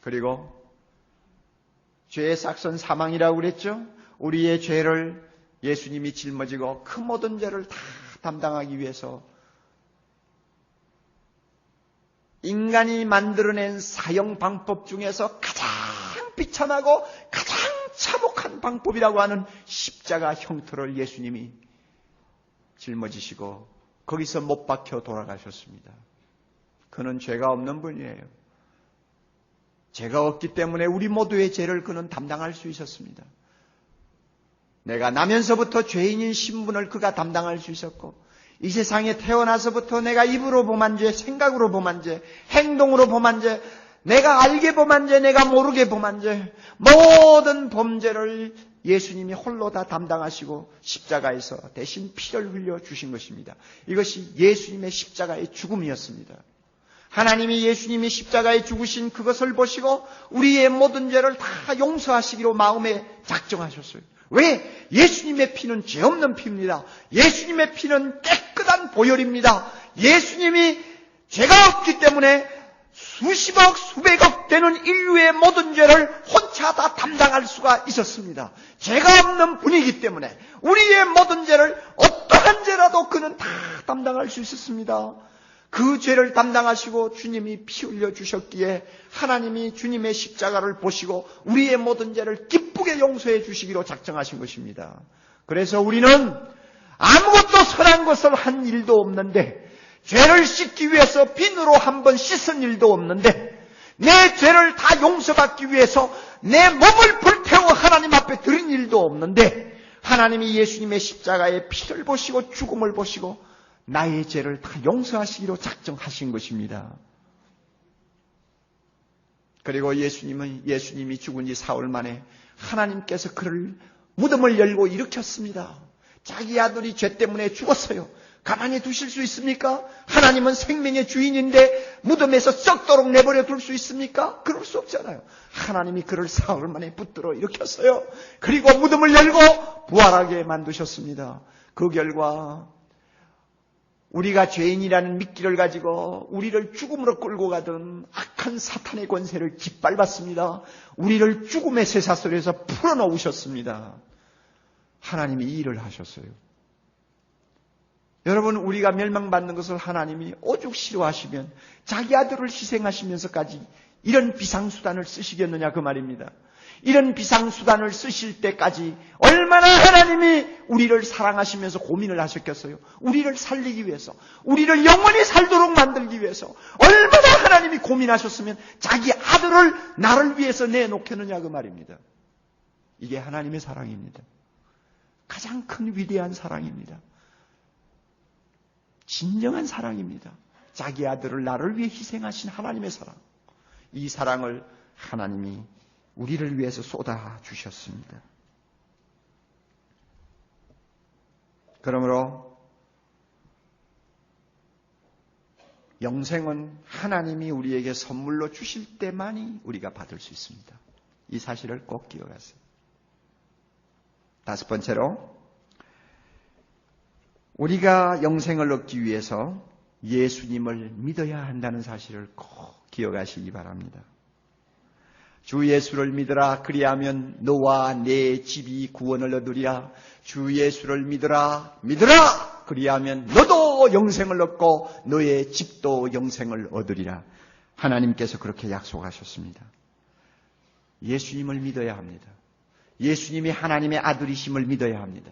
그리고 죄의 싹선 사망이라고 그랬죠. 우리의 죄를 예수님이 짊어지고 그 모든 죄를 다 담당하기 위해서 인간이 만들어낸 사형 방법 중에서 가장 비참하고 가장 참혹한 방법이라고 하는 십자가 형태를 예수님이 짊어지시고 거기서 못 박혀 돌아가셨습니다. 그는 죄가 없는 분이에요. 죄가 없기 때문에 우리 모두의 죄를 그는 담당할 수 있었습니다. 내가 나면서부터 죄인인 신분을 그가 담당할 수 있었고, 이 세상에 태어나서부터 내가 입으로 범한 죄, 생각으로 범한 죄, 행동으로 범한 죄, 내가 알게 범한 죄, 내가 모르게 범한 죄, 모든 범죄를 예수님이 홀로 다 담당하시고 십자가에서 대신 피를 흘려 주신 것입니다. 이것이 예수님의 십자가의 죽음이었습니다. 하나님이 예수님이 십자가에 죽으신 그것을 보시고 우리의 모든 죄를 다 용서하시기로 마음에 작정하셨어요. 왜? 예수님의 피는 죄 없는 피입니다. 예수님의 피는 깨끗한 보혈입니다. 예수님이 죄가 없기 때문에 수십억, 수백억 되는 인류의 모든 죄를 혼자 다 담당할 수가 있었습니다. 죄가 없는 분이기 때문에 우리의 모든 죄를 어떠한 죄라도 그는 다 담당할 수 있었습니다. 그 죄를 담당하시고 주님이 피 흘려 주셨기에 하나님이 주님의 십자가를 보시고 우리의 모든 죄를 기쁘게 용서해 주시기로 작정하신 것입니다. 그래서 우리는 아무것도 선한 것을 한 일도 없는데, 죄를 씻기 위해서 비누로 한번 씻은 일도 없는데, 내 죄를 다 용서받기 위해서 내 몸을 불태워 하나님 앞에 드린 일도 없는데, 하나님이 예수님의 십자가의 피를 보시고 죽음을 보시고 나의 죄를 다 용서하시기로 작정하신 것입니다. 그리고 예수님이 죽은 지 사흘 만에 하나님께서 그를 무덤을 열고 일으켰습니다. 자기 아들이 죄 때문에 죽었어요. 가만히 두실 수 있습니까? 하나님은 생명의 주인인데 무덤에서 썩도록 내버려 둘 수 있습니까? 그럴 수 없잖아요. 하나님이 그를 사흘 만에 붙들어 일으켰어요. 그리고 무덤을 열고 부활하게 만드셨습니다. 그 결과 우리가 죄인이라는 미끼를 가지고 우리를 죽음으로 끌고 가던 악한 사탄의 권세를 짓밟았습니다. 우리를 죽음의 쇠사슬에서 풀어놓으셨습니다. 하나님이 이 일을 하셨어요. 여러분, 우리가 멸망받는 것을 하나님이 오죽 싫어하시면 자기 아들을 희생하시면서까지 이런 비상수단을 쓰시겠느냐 그 말입니다. 이런 비상수단을 쓰실 때까지 얼마나 하나님이 우리를 사랑하시면서 고민을 하셨겠어요. 우리를 살리기 위해서, 우리를 영원히 살도록 만들기 위해서 얼마나 하나님이 고민하셨으면 자기 아들을 나를 위해서 내놓겠느냐 그 말입니다. 이게 하나님의 사랑입니다. 가장 큰 위대한 사랑입니다. 진정한 사랑입니다. 자기 아들을 나를 위해 희생하신 하나님의 사랑. 이 사랑을 하나님이 우리를 위해서 쏟아 주셨습니다. 그러므로 영생은 하나님이 우리에게 선물로 주실 때만이 우리가 받을 수 있습니다. 이 사실을 꼭 기억하세요. 다섯 번째로, 우리가 영생을 얻기 위해서 예수님을 믿어야 한다는 사실을 꼭 기억하시기 바랍니다. 주 예수를 믿으라. 그리하면 너와 내 집이 구원을 얻으리라. 주 예수를 믿으라. 그리하면 너도 영생을 얻고 너의 집도 영생을 얻으리라. 하나님께서 그렇게 약속하셨습니다. 예수님을 믿어야 합니다. 예수님이 하나님의 아들이심을 믿어야 합니다.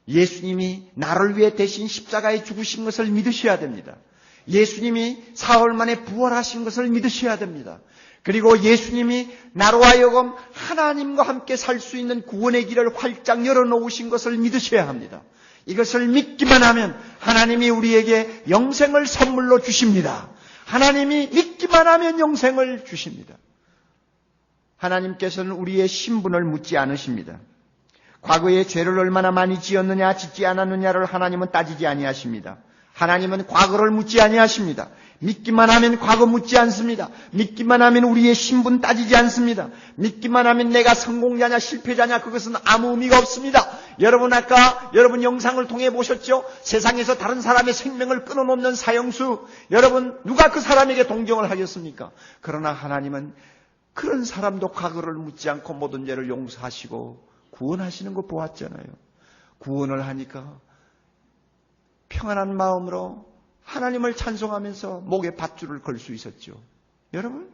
예수님이 나를 위해 대신 십자가에 죽으신 것을 믿으셔야 됩니다. 예수님이 사흘 만에 부활하신 것을 믿으셔야 됩니다. 그리고 예수님이 나로 하여금 하나님과 함께 살 수 있는 구원의 길을 활짝 열어놓으신 것을 믿으셔야 합니다. 이것을 믿기만 하면 하나님이 우리에게 영생을 선물로 주십니다. 하나님이 믿기만 하면 영생을 주십니다. 하나님께서는 우리의 신분을 묻지 않으십니다. 과거에 죄를 얼마나 많이 지었느냐 짓지 않았느냐를 하나님은 따지지 아니하십니다. 하나님은 과거를 묻지 아니하십니다. 믿기만 하면 과거 묻지 않습니다. 믿기만 하면 우리의 신분 따지지 않습니다. 믿기만 하면 내가 성공자냐 실패자냐 그것은 아무 의미가 없습니다. 여러분 아까 여러분 영상을 통해 보셨죠? 세상에서 다른 사람의 생명을 끊어놓는 사형수, 여러분 누가 그 사람에게 동정을 하겠습니까? 그러나 하나님은 그런 사람도 과거를 묻지 않고 모든 죄를 용서하시고 구원하시는 거 보았잖아요. 구원을 하니까 평안한 마음으로 하나님을 찬송하면서 목에 밧줄을 걸 수 있었죠. 여러분,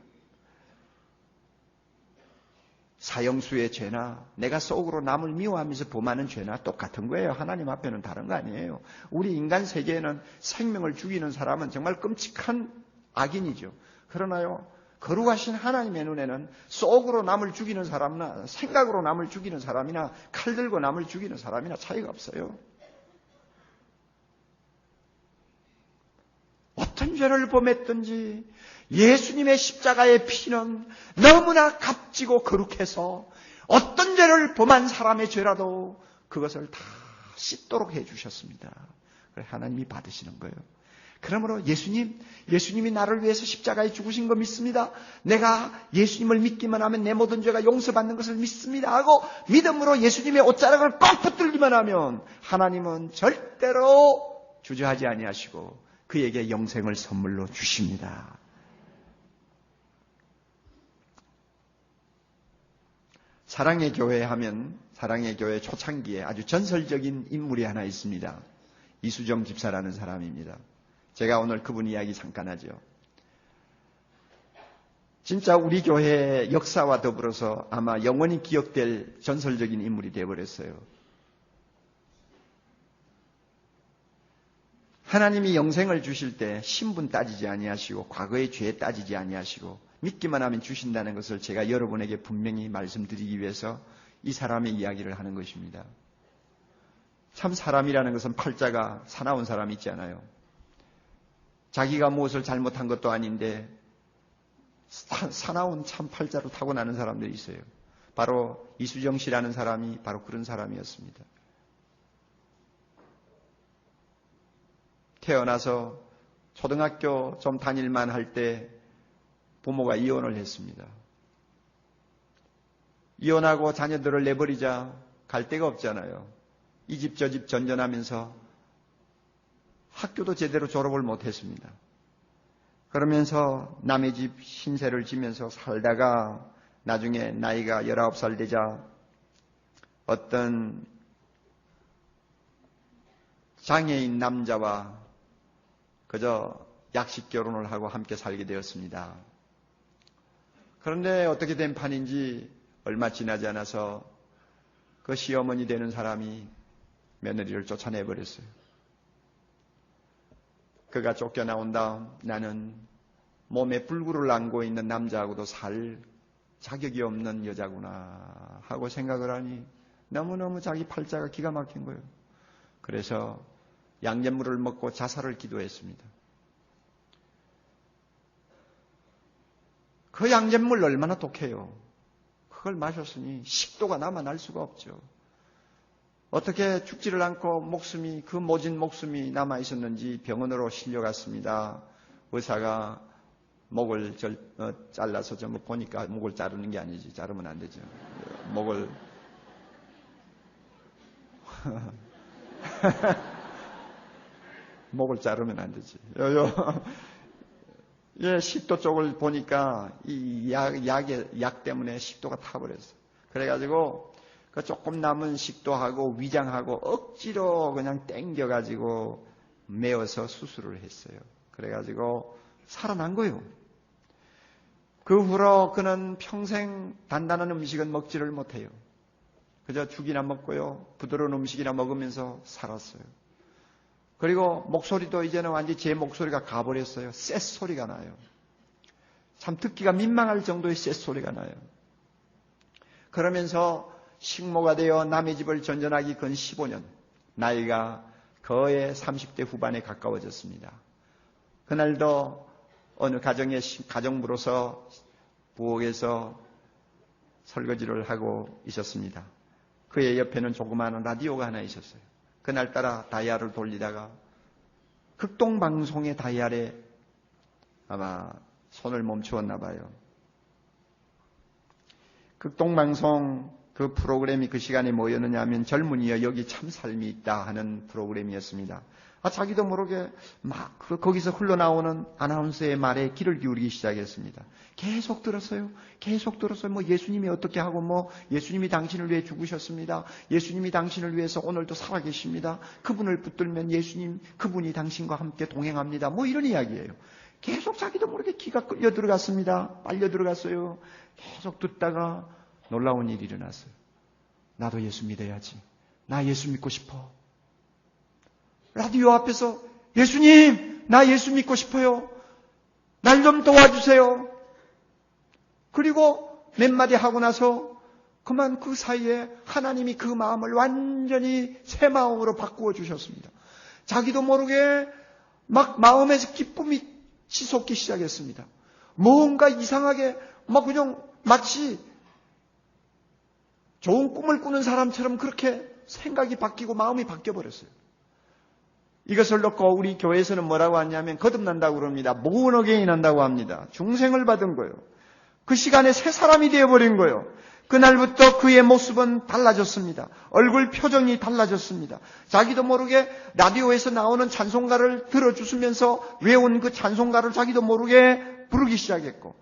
사형수의 죄나 내가 속으로 남을 미워하면서 범하는 죄나 똑같은 거예요. 하나님 앞에는 다른 거 아니에요. 우리 인간 세계에는 생명을 죽이는 사람은 정말 끔찍한 악인이죠. 그러나요, 거룩하신 하나님의 눈에는 속으로 남을 죽이는 사람이나 생각으로 남을 죽이는 사람이나 칼 들고 남을 죽이는 사람이나 차이가 없어요. 어떤 죄를 범했든지 예수님의 십자가의 피는 너무나 값지고 거룩해서 어떤 죄를 범한 사람의 죄라도 그것을 다 씻도록 해주셨습니다. 그래서 하나님이 받으시는 거예요. 그러므로 예수님이 나를 위해서 십자가에 죽으신 거 믿습니다. 내가 예수님을 믿기만 하면 내 모든 죄가 용서받는 것을 믿습니다 하고 믿음으로 예수님의 옷자락을 꽉 붙들기만 하면 하나님은 절대로 주저하지 아니하시고 그에게 영생을 선물로 주십니다. 사랑의 교회 하면 사랑의 교회 초창기에 아주 전설적인 인물이 하나 있습니다. 이수정 집사라는 사람입니다. 제가 오늘 그분 이야기 잠깐 하죠. 진짜 우리 교회의 역사와 더불어서 아마 영원히 기억될 전설적인 인물이 되어버렸어요. 하나님이 영생을 주실 때 신분 따지지 아니하시고 과거의 죄 따지지 아니하시고 믿기만 하면 주신다는 것을 제가 여러분에게 분명히 말씀드리기 위해서 이 사람의 이야기를 하는 것입니다. 참 사람이라는 것은 팔자가 사나운 사람이 있잖아요. 자기가 무엇을 잘못한 것도 아닌데 사나운 참 팔자로 타고나는 사람들이 있어요. 바로 이수정 씨라는 사람이 바로 그런 사람이었습니다. 태어나서 초등학교 좀 다닐만 할 때 부모가 이혼을 했습니다. 이혼하고 자녀들을 내버리자 갈 데가 없잖아요. 이 집 저 집 전전하면서 학교도 제대로 졸업을 못했습니다. 그러면서 남의 집 신세를 지면서 살다가 나중에 나이가 19살 되자 어떤 장애인 남자와 그저 약식 결혼을 하고 함께 살게 되었습니다. 그런데 어떻게 된 판인지 얼마 지나지 않아서 그 시어머니 되는 사람이 며느리를 쫓아내버렸어요. 그가 쫓겨나온 다음 나는 몸에 불구를 안고 있는 남자하고도 살 자격이 없는 여자구나 하고 생각을 하니 너무너무 자기 팔자가 기가 막힌 거예요. 그래서 양잿물을 먹고 자살을 기도했습니다. 그 양잿물 얼마나 독해요. 그걸 마셨으니 식도가 남아날 수가 없죠. 어떻게 죽지를 않고 목숨이 그 모진 목숨이 남아 있었는지 병원으로 실려갔습니다. 의사가 목을 잘라서 전부 보니까 목을 자르는 게 아니지. 자르면 안 되죠. 목을 목을 자르면 안 되지. 예, 식도 쪽을 보니까 이 약 때문에 식도가 타버렸어. 그래가지고 그 조금 남은 식도하고 위장하고 억지로 그냥 땡겨가지고 메어서 수술을 했어요. 그래가지고 살아난 거예요. 그 후로 그는 평생 단단한 음식은 먹지를 못해요. 그저 죽이나 먹고요. 부드러운 음식이나 먹으면서 살았어요. 그리고 목소리도 이제는 완전히 제 목소리가 가버렸어요. 쇳소리가 나요. 참 듣기가 민망할 정도의 쇳소리가 나요. 그러면서 식모가 되어 남의 집을 전전하기 근 15년, 나이가 거의 30대 후반에 가까워졌습니다. 그날도 어느 가정부로서 부엌에서 설거지를 하고 있었습니다. 그의 옆에는 조그마한 라디오가 하나 있었어요. 그날따라 다이얼을 돌리다가 극동방송의 다이얼에 아마 손을 멈추었나 봐요. 극동방송 그 프로그램이 그 시간에 뭐였느냐 하면 젊은이여 여기 참 삶이 있다 하는 프로그램이었습니다. 자기도 모르게 막 거기서 흘러나오는 아나운서의 말에 귀를 기울이기 시작했습니다. 계속 들었어요. 뭐 예수님이 어떻게 하고 뭐 예수님이 당신을 위해 죽으셨습니다. 예수님이 당신을 위해서 오늘도 살아계십니다. 그분을 붙들면 예수님, 그분이 당신과 함께 동행합니다. 뭐 이런 이야기예요. 계속 자기도 모르게 귀가 끌려 들어갔습니다. 빨려 들어갔어요. 계속 듣다가 놀라운 일이 일어났어요. 나도 예수 믿어야지. 나 예수 믿고 싶어. 라디오 앞에서 예수님, 나 예수 믿고 싶어요. 날 좀 도와주세요. 그리고 몇 마디 하고 나서 그만 그 사이에 하나님이 그 마음을 완전히 새 마음으로 바꾸어 주셨습니다. 자기도 모르게 막 마음에서 기쁨이 치솟기 시작했습니다. 뭔가 이상하게 막 그냥 마치 좋은 꿈을 꾸는 사람처럼 그렇게 생각이 바뀌고 마음이 바뀌어버렸어요. 이것을 놓고 우리 교회에서는 뭐라고 하냐면 거듭난다고 그럽니다. 모건어게인 한다고 합니다. 중생을 받은 거예요. 그 시간에 새 사람이 되어버린 거예요. 그날부터 그의 모습은 달라졌습니다. 얼굴 표정이 달라졌습니다. 자기도 모르게 라디오에서 나오는 찬송가를 들어주시면서 외운 그 찬송가를 자기도 모르게 부르기 시작했고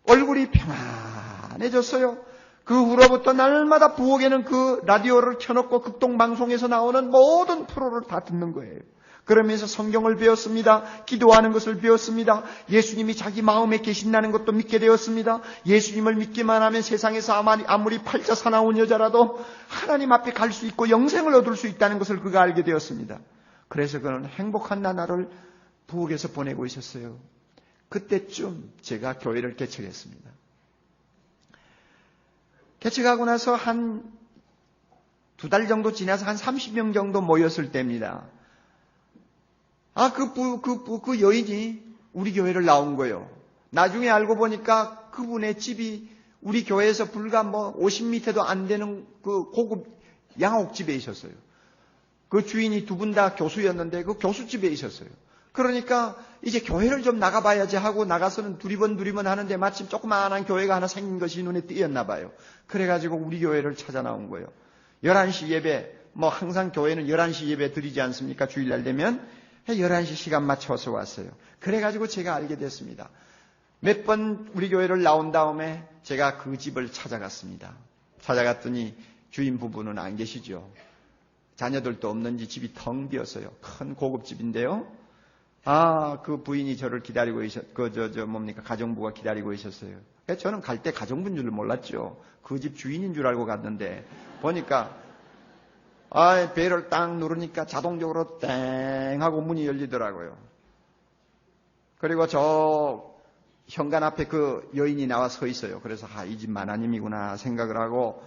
얼굴이 평안해졌어요. 그 후로부터 날마다 부엌에는 그 라디오를 켜놓고 극동방송에서 나오는 모든 프로를 다 듣는 거예요. 그러면서 성경을 배웠습니다. 기도하는 것을 배웠습니다. 예수님이 자기 마음에 계신다는 것도 믿게 되었습니다. 예수님을 믿기만 하면 세상에서 아무리 팔자 사나운 여자라도 하나님 앞에 갈 수 있고 영생을 얻을 수 있다는 것을 그가 알게 되었습니다. 그래서 그는 행복한 나날을 부엌에서 보내고 있었어요. 그때쯤 제가 교회를 개척했습니다. 개척하고 나서 한 2달 정도 지나서 한 30명 정도 모였을 때입니다. 그 여인이 우리 교회를 나온 거예요. 나중에 알고 보니까 그분의 집이 우리 교회에서 불과 50m도 안 되는 그 고급 양옥집에 있었어요. 그 주인이 두 분 다 교수였는데 그 교수집에 있었어요. 그러니까 이제 교회를 좀 나가봐야지 하고 나가서는 두리번 하는데 마침 조그마한 교회가 하나 생긴 것이 눈에 띄었나 봐요. 그래가지고 우리 교회를 찾아 나온 거예요. 11시 예배, 항상 교회는 11시 예배 드리지 않습니까? 주일날 되면 11시 시간 맞춰서 왔어요. 그래가지고 제가 알게 됐습니다. 몇 번 우리 교회를 나온 다음에 제가 그 집을 찾아갔습니다. 찾아갔더니 주인 부부는 안 계시죠. 자녀들도 없는지 집이 텅 비었어요. 큰 고급집인데요. 그 부인이 저를 기다리고 가정부가 기다리고 있었어요. 저는 갈 때 가정부인 줄 몰랐죠. 그 집 주인인 줄 알고 갔는데, 보니까, 벨을 딱 누르니까 자동적으로 땡 하고 문이 열리더라고요. 그리고 저 현관 앞에 그 여인이 나와 서 있어요. 그래서, 이 집 만화님이구나 생각을 하고,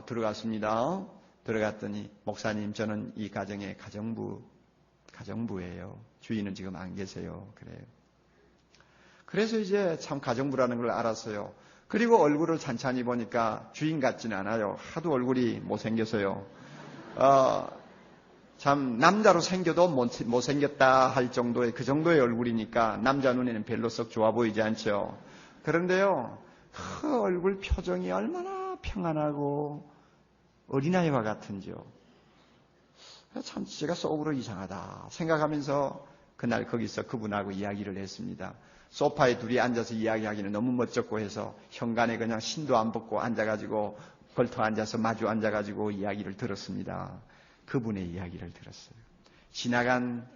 들어갔습니다. 들어갔더니, 목사님, 저는 이 가정의 가정부예요. 주인은 지금 안 계세요. 그래요. 그래서 이제 참 가정부라는 걸 알았어요. 그리고 얼굴을 찬찬히 보니까 주인 같지는 않아요. 하도 얼굴이 못생겨서요. 참 남자로 생겨도 못생겼다 할 정도의 그 정도의 얼굴이니까 남자 눈에는 별로 썩 좋아 보이지 않죠. 그런데요. 그 얼굴 표정이 얼마나 평안하고 어린아이와 같은지요. 참 제가 속으로 이상하다 생각하면서 그날 거기서 그분하고 이야기를 했습니다. 소파에 둘이 앉아서 이야기하기는 너무 멋졌고 해서 현관에 그냥 신도 안 벗고 앉아가지고 걸터 앉아서 마주 앉아가지고 이야기를 들었습니다. 그분의 이야기를 들었어요. 지나간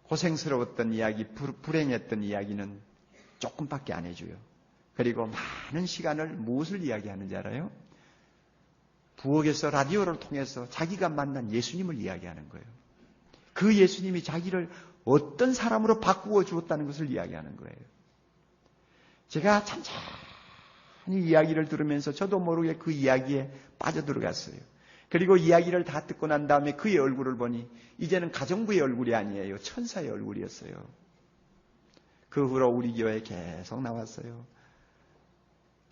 고생스러웠던 이야기, 불행했던 이야기는 조금밖에 안 해줘요. 그리고 많은 시간을 무엇을 이야기하는지 알아요? 부엌에서 라디오를 통해서 자기가 만난 예수님을 이야기하는 거예요. 그 예수님이 자기를 어떤 사람으로 바꾸어 주었다는 것을 이야기하는 거예요. 제가 천천히 이야기를 들으면서 저도 모르게 그 이야기에 빠져들어갔어요. 그리고 이야기를 다 듣고 난 다음에 그의 얼굴을 보니 이제는 가정부의 얼굴이 아니에요. 천사의 얼굴이었어요. 그 후로 우리 교회에 계속 나왔어요.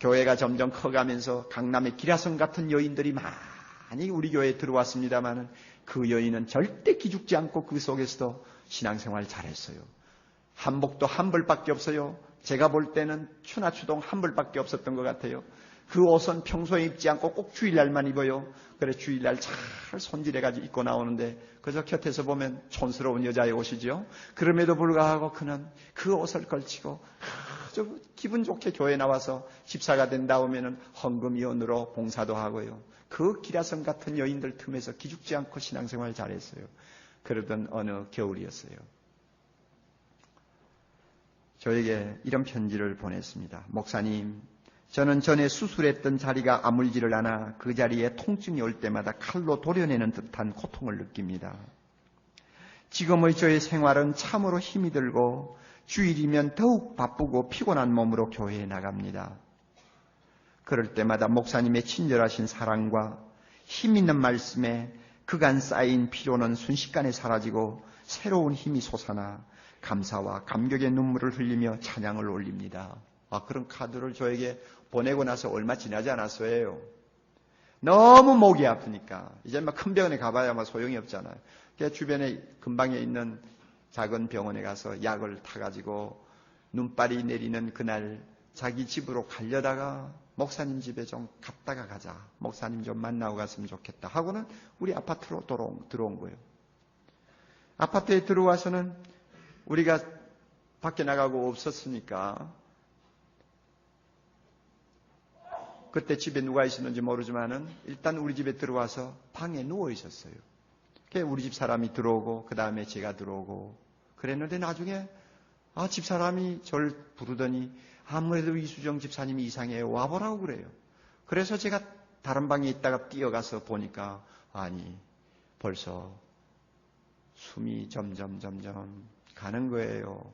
교회가 점점 커가면서 강남의 기라성 같은 여인들이 많이 우리 교회에 들어왔습니다만 그 여인은 절대 기죽지 않고 그 속에서도 신앙생활 잘했어요. 한복도 한 벌밖에 없어요. 제가 볼 때는 추나추동 한 벌밖에 없었던 것 같아요. 그 옷은 평소에 입지 않고 꼭 주일날만 입어요. 그래 주일날 잘 손질해가지고 입고 나오는데 그저 곁에서 보면 촌스러운 여자의 옷이죠. 그럼에도 불구하고 그는 그 옷을 걸치고 아주 기분 좋게 교회 나와서 집사가 된다 오면은 헌금위원으로 봉사도 하고요. 그 기라성 같은 여인들 틈에서 기죽지 않고 신앙생활 잘했어요. 그러던 어느 겨울이었어요. 저에게 이런 편지를 보냈습니다. 목사님, 저는 전에 수술했던 자리가 아물지를 않아 그 자리에 통증이 올 때마다 칼로 도려내는 듯한 고통을 느낍니다. 지금의 저의 생활은 참으로 힘이 들고 주일이면 더욱 바쁘고 피곤한 몸으로 교회에 나갑니다. 그럴 때마다 목사님의 친절하신 사랑과 힘 있는 말씀에 그간 쌓인 피로는 순식간에 사라지고 새로운 힘이 솟아나 감사와 감격의 눈물을 흘리며 찬양을 올립니다. 그런 카드를 저에게 보내고 나서 얼마 지나지 않았어요. 너무 목이 아프니까 이제 막 큰 병원에 가봐야 막 소용이 없잖아요. 그래서 주변에 근방에 있는 작은 병원에 가서 약을 타가지고 눈발이 내리는 그날 자기 집으로 가려다가 목사님 집에 좀 갔다가 가자. 목사님 좀 만나고 갔으면 좋겠다 하고는 우리 아파트로 들어온 거예요. 아파트에 들어와서는 우리가 밖에 나가고 없었으니까 그때 집에 누가 있었는지 모르지만은 일단 우리 집에 들어와서 방에 누워 있었어요. 우리 집 사람이 들어오고 그 다음에 제가 들어오고 그랬는데 나중에 집사람이 저를 부르더니 아무래도 이수정 집사님이 이상해요. 와보라고 그래요. 그래서 제가 다른 방에 있다가 뛰어가서 보니까 벌써 숨이 점점 가는 거예요.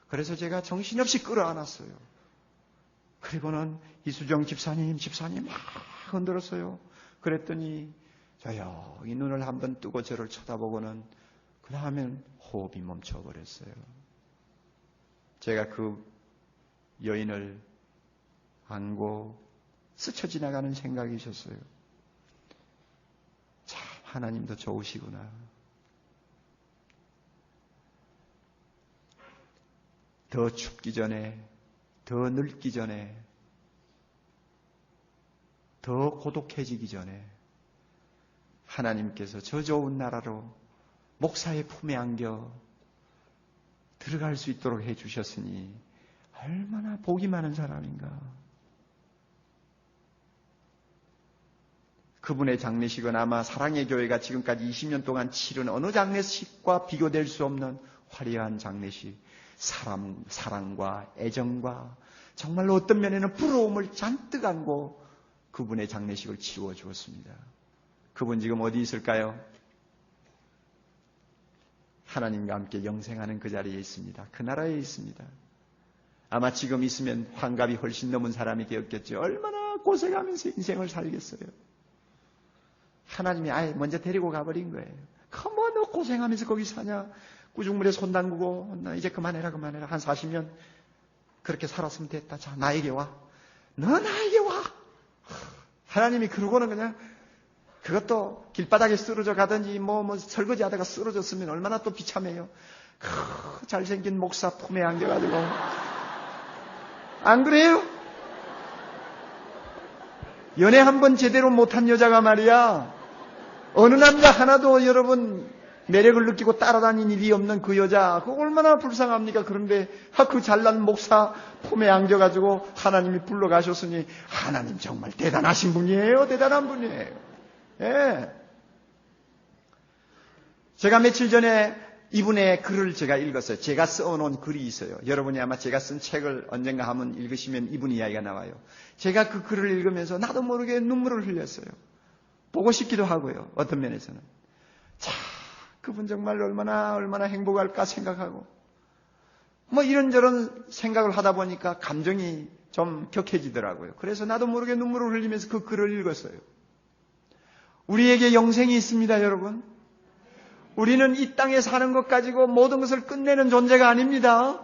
그래서 제가 정신없이 끌어안았어요. 그리고는 이수정 집사님 막 흔들었어요. 그랬더니 조용히 눈을 한번 뜨고 저를 쳐다보고는 그 다음엔 호흡이 멈춰버렸어요. 제가 그 여인을 안고 스쳐 지나가는 생각이 있었어요. 참 하나님도 좋으시구나. 더 춥기 전에, 더 늙기 전에, 더 고독해지기 전에 하나님께서 저 좋은 나라로 목사의 품에 안겨 들어갈 수 있도록 해주셨으니 얼마나 복이 많은 사람인가. 그분의 장례식은 아마 사랑의 교회가 지금까지 20년 동안 치른 어느 장례식과 비교될 수 없는 화려한 장례식. 사랑과 애정과 정말로 어떤 면에는 부러움을 잔뜩 안고 그분의 장례식을 치루어 주었습니다. 그분 지금 어디 있을까요? 하나님과 함께 영생하는 그 자리에 있습니다. 그 나라에 있습니다. 아마 지금 있으면 환갑이 훨씬 넘은 사람이 되었겠죠. 얼마나 고생하면서 인생을 살겠어요. 하나님이 아예 먼저 데리고 가버린 거예요. 뭐 너 고생하면서 거기 사냐? 구중물에 손 담그고 나 이제 그만해라. 한 40년 그렇게 살았으면 됐다. 자, 나에게 와. 너 나에게 와. 하나님이 그러고는 그냥 그것도 길바닥에 쓰러져 가든지 뭐 설거지하다가 쓰러졌으면 얼마나 또 비참해요. 잘생긴 목사 품에 안겨가지고. 안 그래요? 연애 한번 제대로 못한 여자가 말이야. 어느 남자 하나도 여러분 매력을 느끼고 따라다닌 일이 없는 그 여자, 그거 얼마나 불쌍합니까? 그런데 그 잘난 목사 품에 안겨가지고 하나님이 불러가셨으니 하나님 정말 대단하신 분이에요. 대단한 분이에요. 예. 제가 며칠 전에 이분의 글을 제가 읽었어요. 제가 써놓은 글이 있어요. 여러분이 아마 제가 쓴 책을 언젠가 한번 읽으시면 이분 이야기가 나와요. 제가 그 글을 읽으면서 나도 모르게 눈물을 흘렸어요. 보고 싶기도 하고요. 어떤 면에서는. 자, 그분 정말 얼마나 행복할까 생각하고 뭐 이런저런 생각을 하다 보니까 감정이 좀 격해지더라고요. 그래서 나도 모르게 눈물을 흘리면서 그 글을 읽었어요. 우리에게 영생이 있습니다, 여러분. 우리는 이 땅에 사는 것 가지고 모든 것을 끝내는 존재가 아닙니다.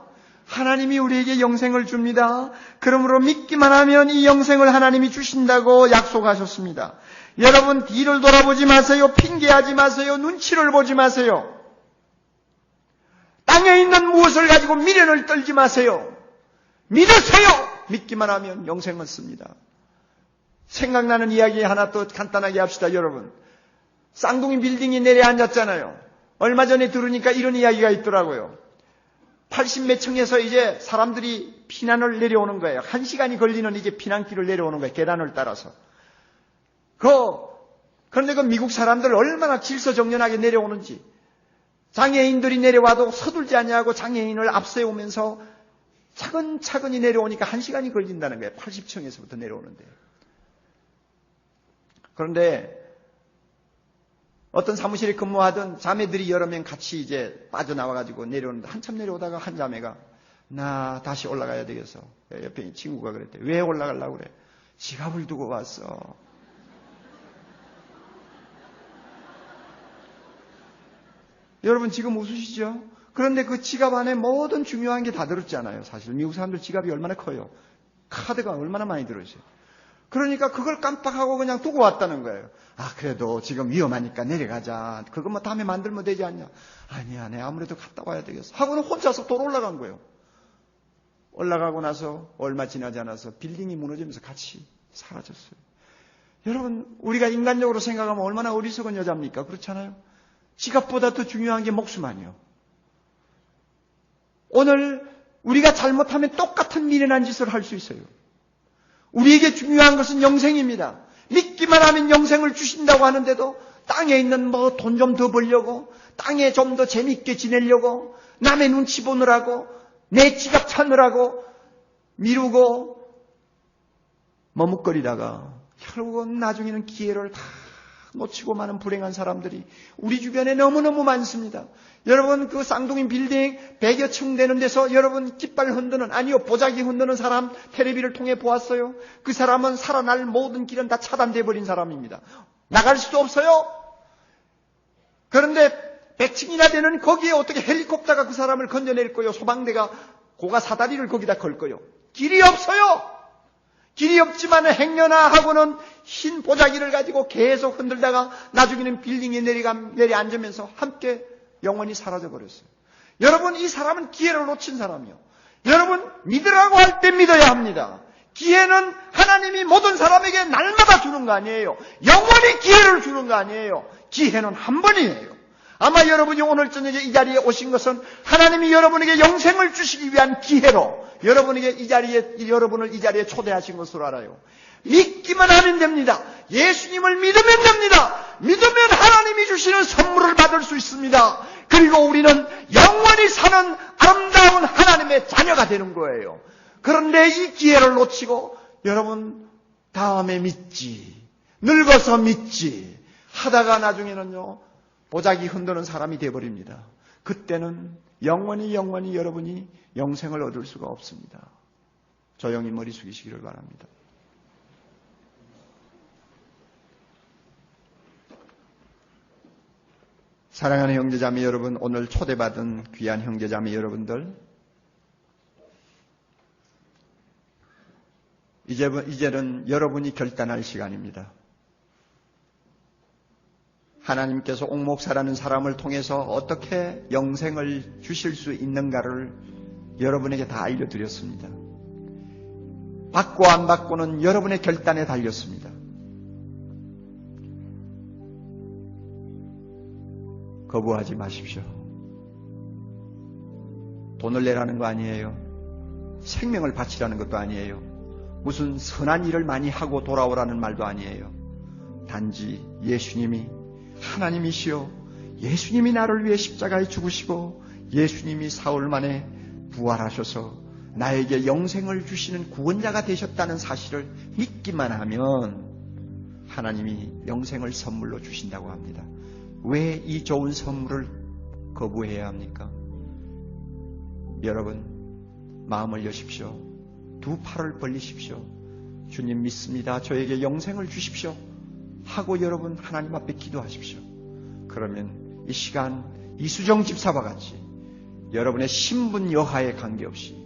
하나님이 우리에게 영생을 줍니다. 그러므로 믿기만 하면 이 영생을 하나님이 주신다고 약속하셨습니다. 여러분 뒤를 돌아보지 마세요. 핑계하지 마세요. 눈치를 보지 마세요. 땅에 있는 무엇을 가지고 미련을 떨지 마세요. 믿으세요. 믿기만 하면 영생을 씁니다. 생각나는 이야기 하나 또 간단하게 합시다, 여러분. 쌍둥이 빌딩이 내려앉았잖아요. 얼마 전에 들으니까 이런 이야기가 있더라고요. 80몇 층에서 이제 사람들이 피난을 내려오는 거예요. 1시간이 걸리는 이제 피난길을 내려오는 거예요. 계단을 따라서. 그런데 그 미국 사람들 얼마나 질서정연하게 내려오는지. 장애인들이 내려와도 서둘지 않냐고 장애인을 앞세우면서 차근차근히 내려오니까 1시간이 걸린다는 거예요. 80층에서부터 내려오는데. 그런데 어떤 사무실에 근무하던 자매들이 여러 명 같이 이제 빠져나와가지고 내려오는데 한참 내려오다가 한 자매가 나 다시 올라가야 되겠어. 옆에 친구가 그랬대. 왜 올라가려고 그래? 지갑을 두고 왔어. 여러분 지금 웃으시죠? 그런데 그 지갑 안에 모든 중요한 게 다 들었잖아요. 사실 미국 사람들 지갑이 얼마나 커요. 카드가 얼마나 많이 들어있어요. 그러니까 그걸 깜빡하고 그냥 두고 왔다는 거예요. 아, 그래도 지금 위험하니까 내려가자. 그거 뭐 다음에 만들면 되지 않냐? 아니야, 내가 아무래도 갔다 와야 되겠어. 하고는 혼자서 도로 올라간 거예요. 올라가고 나서 얼마 지나지 않아서 빌딩이 무너지면서 같이 사라졌어요. 여러분, 우리가 인간적으로 생각하면 얼마나 어리석은 여자입니까? 그렇잖아요? 지갑보다 더 중요한 게 목숨 아니에요. 오늘 우리가 잘못하면 똑같은 미련한 짓을 할 수 있어요. 우리에게 중요한 것은 영생입니다. 믿기만 하면 영생을 주신다고 하는데도 땅에 있는 뭐 돈 좀 더 벌려고, 땅에 좀 더 재밌게 지내려고, 남의 눈치 보느라고, 내 지갑 찾느라고 미루고 머뭇거리다가 결국은 나중에는 기회를 다 놓치고 마는 불행한 사람들이 우리 주변에 너무너무 많습니다. 여러분 그 쌍둥이 빌딩 100여 층 되는 데서 여러분 깃발 흔드는, 아니요 보자기 흔드는 사람 텔레비를 통해 보았어요. 그 사람은 살아날 모든 길은 다 차단돼 버린 사람입니다. 나갈 수도 없어요. 그런데 100층이나 되는 거기에 어떻게 헬리콥터가 그 사람을 건져낼 거요. 소방대가 고가 사다리를 거기다 걸 거요. 길이 없어요. 길이 없지만 행여나 하고는 흰 보자기를 가지고 계속 흔들다가 나중에는 빌딩에 내려앉으면서 함께 영원히 사라져 버렸어요. 여러분 이 사람은 기회를 놓친 사람이요. 여러분 믿으라고 할 때 믿어야 합니다. 기회는 하나님이 모든 사람에게 날마다 주는 거 아니에요. 영원히 기회를 주는 거 아니에요. 기회는 한 번이에요. 아마 여러분이 오늘 저녁에 이 자리에 오신 것은 하나님이 여러분에게 영생을 주시기 위한 기회로 여러분을 이 자리에 초대하신 것으로 알아요. 믿기만 하면 됩니다. 예수님을 믿으면 됩니다. 믿으면 하나님이 주시는 선물을 받을 수 있습니다. 그리고 우리는 영원히 사는 아름다운 하나님의 자녀가 되는 거예요. 그런데 이 기회를 놓치고 여러분 다음에 믿지, 늙어서 믿지 하다가 나중에는요 보자기 흔드는 사람이 되어버립니다. 그때는 영원히 여러분이 영생을 얻을 수가 없습니다. 조용히 머리 숙이시기를 바랍니다. 사랑하는 형제자매 여러분, 오늘 초대받은 귀한 형제자매 여러분들, 이제는 여러분이 결단할 시간입니다. 하나님께서 옥목사라는 사람을 통해서 어떻게 영생을 주실 수 있는가를 여러분에게 다 알려드렸습니다. 받고 안 받고는 여러분의 결단에 달렸습니다. 거부하지 마십시오. 돈을 내라는 거 아니에요. 생명을 바치라는 것도 아니에요. 무슨 선한 일을 많이 하고 돌아오라는 말도 아니에요. 단지 예수님이 하나님이시여, 예수님이 나를 위해 십자가에 죽으시고 예수님이 사흘 만에 부활하셔서 나에게 영생을 주시는 구원자가 되셨다는 사실을 믿기만 하면 하나님이 영생을 선물로 주신다고 합니다. 왜 이 좋은 선물을 거부해야 합니까? 여러분 마음을 여십시오. 두 팔을 벌리십시오. 주님 믿습니다. 저에게 영생을 주십시오 하고 여러분 하나님 앞에 기도하십시오. 그러면 이 시간 이수정 집사와 같이 여러분의 신분 여하에 관계없이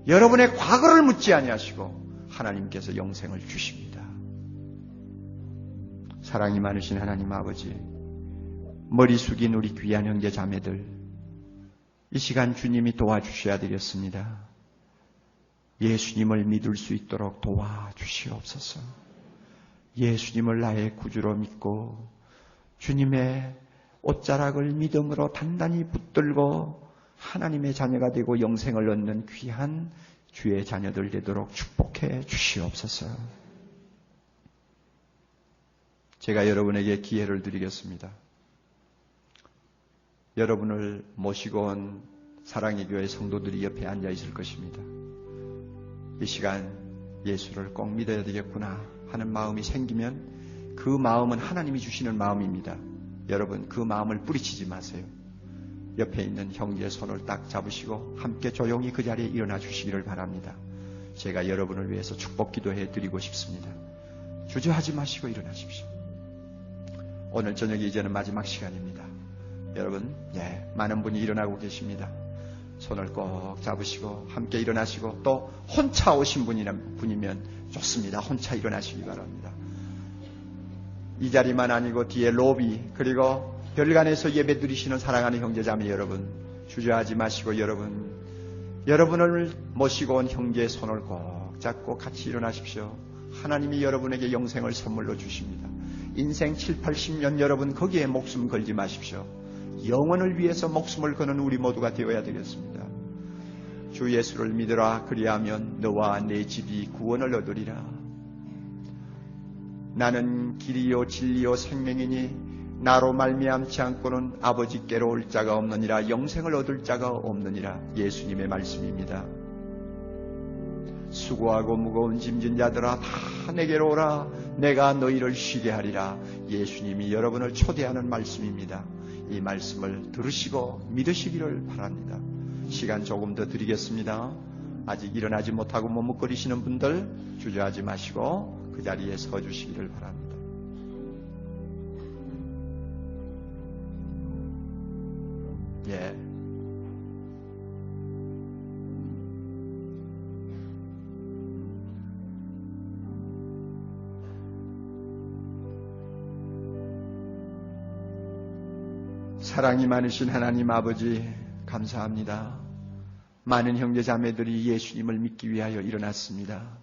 여러분의 과거를 묻지 아니하시고 하나님께서 영생을 주십니다. 사랑이 많으신 하나님 아버지, 머리 숙인 우리 귀한 형제 자매들, 이 시간 주님이 도와주셔야 되겠습니다. 예수님을 믿을 수 있도록 도와주시옵소서. 예수님을 나의 구주로 믿고 주님의 옷자락을 믿음으로 단단히 붙들고 하나님의 자녀가 되고 영생을 얻는 귀한 주의 자녀들 되도록 축복해 주시옵소서. 제가 여러분에게 기회를 드리겠습니다. 여러분을 모시고 온 사랑의 교회 성도들이 옆에 앉아 있을 것입니다. 이 시간 예수를 꼭 믿어야 되겠구나 하는 마음이 생기면 그 마음은 하나님이 주시는 마음입니다. 여러분 그 마음을 뿌리치지 마세요. 옆에 있는 형제의 손을 딱 잡으시고 함께 조용히 그 자리에 일어나 주시기를 바랍니다. 제가 여러분을 위해서 축복 기도해 드리고 싶습니다. 주저하지 마시고 일어나십시오. 오늘 저녁이 이제는 마지막 시간입니다. 여러분, 많은 분이 일어나고 계십니다. 손을 꼭 잡으시고 함께 일어나시고 또 혼자 오신 분이면 좋습니다. 혼자 일어나시기 바랍니다. 이 자리만 아니고 뒤에 로비 그리고 별관에서 예배 드리시는 사랑하는 형제자매 여러분, 주저하지 마시고 여러분을 모시고 온 형제의 손을 꼭 잡고 같이 일어나십시오. 하나님이 여러분에게 영생을 선물로 주십니다. 인생 7, 80년 여러분 거기에 목숨 걸지 마십시오. 영혼을 위해서 목숨을 거는 우리 모두가 되어야 되겠습니다. 주 예수를 믿으라. 그리하면 너와 내 집이 구원을 얻으리라. 나는 길이요 진리요 생명이니 나로 말미암지 않고는 아버지께로 올 자가 없느니라. 영생을 얻을 자가 없느니라. 예수님의 말씀입니다. 수고하고 무거운 짐진 자들아 다 내게로 오라. 내가 너희를 쉬게 하리라. 예수님이 여러분을 초대하는 말씀입니다. 이 말씀을 들으시고 믿으시기를 바랍니다. 시간 조금 더 드리겠습니다. 아직 일어나지 못하고 머뭇거리시는 분들 주저하지 마시고 그 자리에 서 주시기를 바랍니다. 사랑이 많으신 하나님 아버지 감사합니다. 많은 형제 자매들이 예수님을 믿기 위하여 일어났습니다.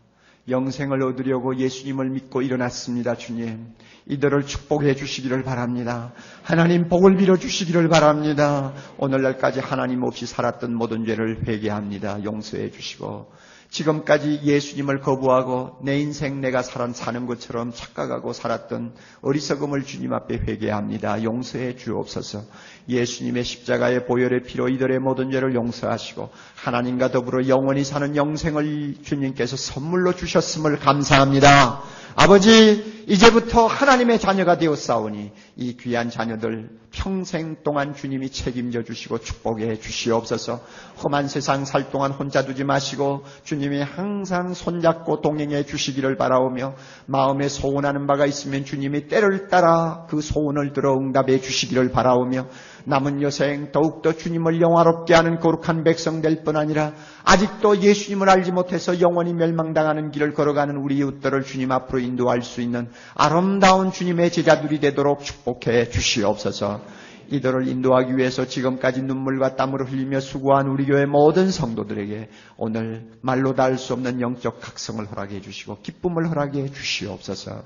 영생을 얻으려고 예수님을 믿고 일어났습니다. 주님, 이들을 축복해 주시기를 바랍니다. 하나님 복을 빌어 주시기를 바랍니다. 오늘날까지 하나님 없이 살았던 모든 죄를 회개합니다. 용서해 주시고 지금까지 예수님을 거부하고 내 인생 내가 사는 것처럼 착각하고 살았던 어리석음을 주님 앞에 회개합니다. 용서해 주옵소서. 예수님의 십자가의 보혈의 피로 이들의 모든 죄를 용서하시고 하나님과 더불어 영원히 사는 영생을 주님께서 선물로 주셨음을 감사합니다. 아버지, 이제부터 하나님의 자녀가 되었사오니 이 귀한 자녀들 평생 동안 주님이 책임져 주시고 축복해 주시옵소서. 험한 세상 살 동안 혼자 두지 마시고 주님이 항상 손잡고 동행해 주시기를 바라오며 마음에 소원하는 바가 있으면 주님이 때를 따라 그 소원을 들어 응답해 주시기를 바라오며 남은 여생 더욱더 주님을 영화롭게 하는 거룩한 백성 될 뿐 아니라 아직도 예수님을 알지 못해서 영원히 멸망당하는 길을 걸어가는 우리 이웃들을 주님 앞으로 인도할 수 있는 아름다운 주님의 제자들이 되도록 축복해 주시옵소서. 이들을 인도하기 위해서 지금까지 눈물과 땀을 흘리며 수고한 우리 교회 모든 성도들에게 오늘 말로 다 할 수 없는 영적 각성을 허락해 주시고 기쁨을 허락해 주시옵소서.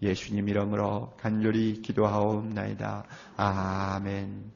예수님 이름으로 간절히 기도하옵나이다. 아멘.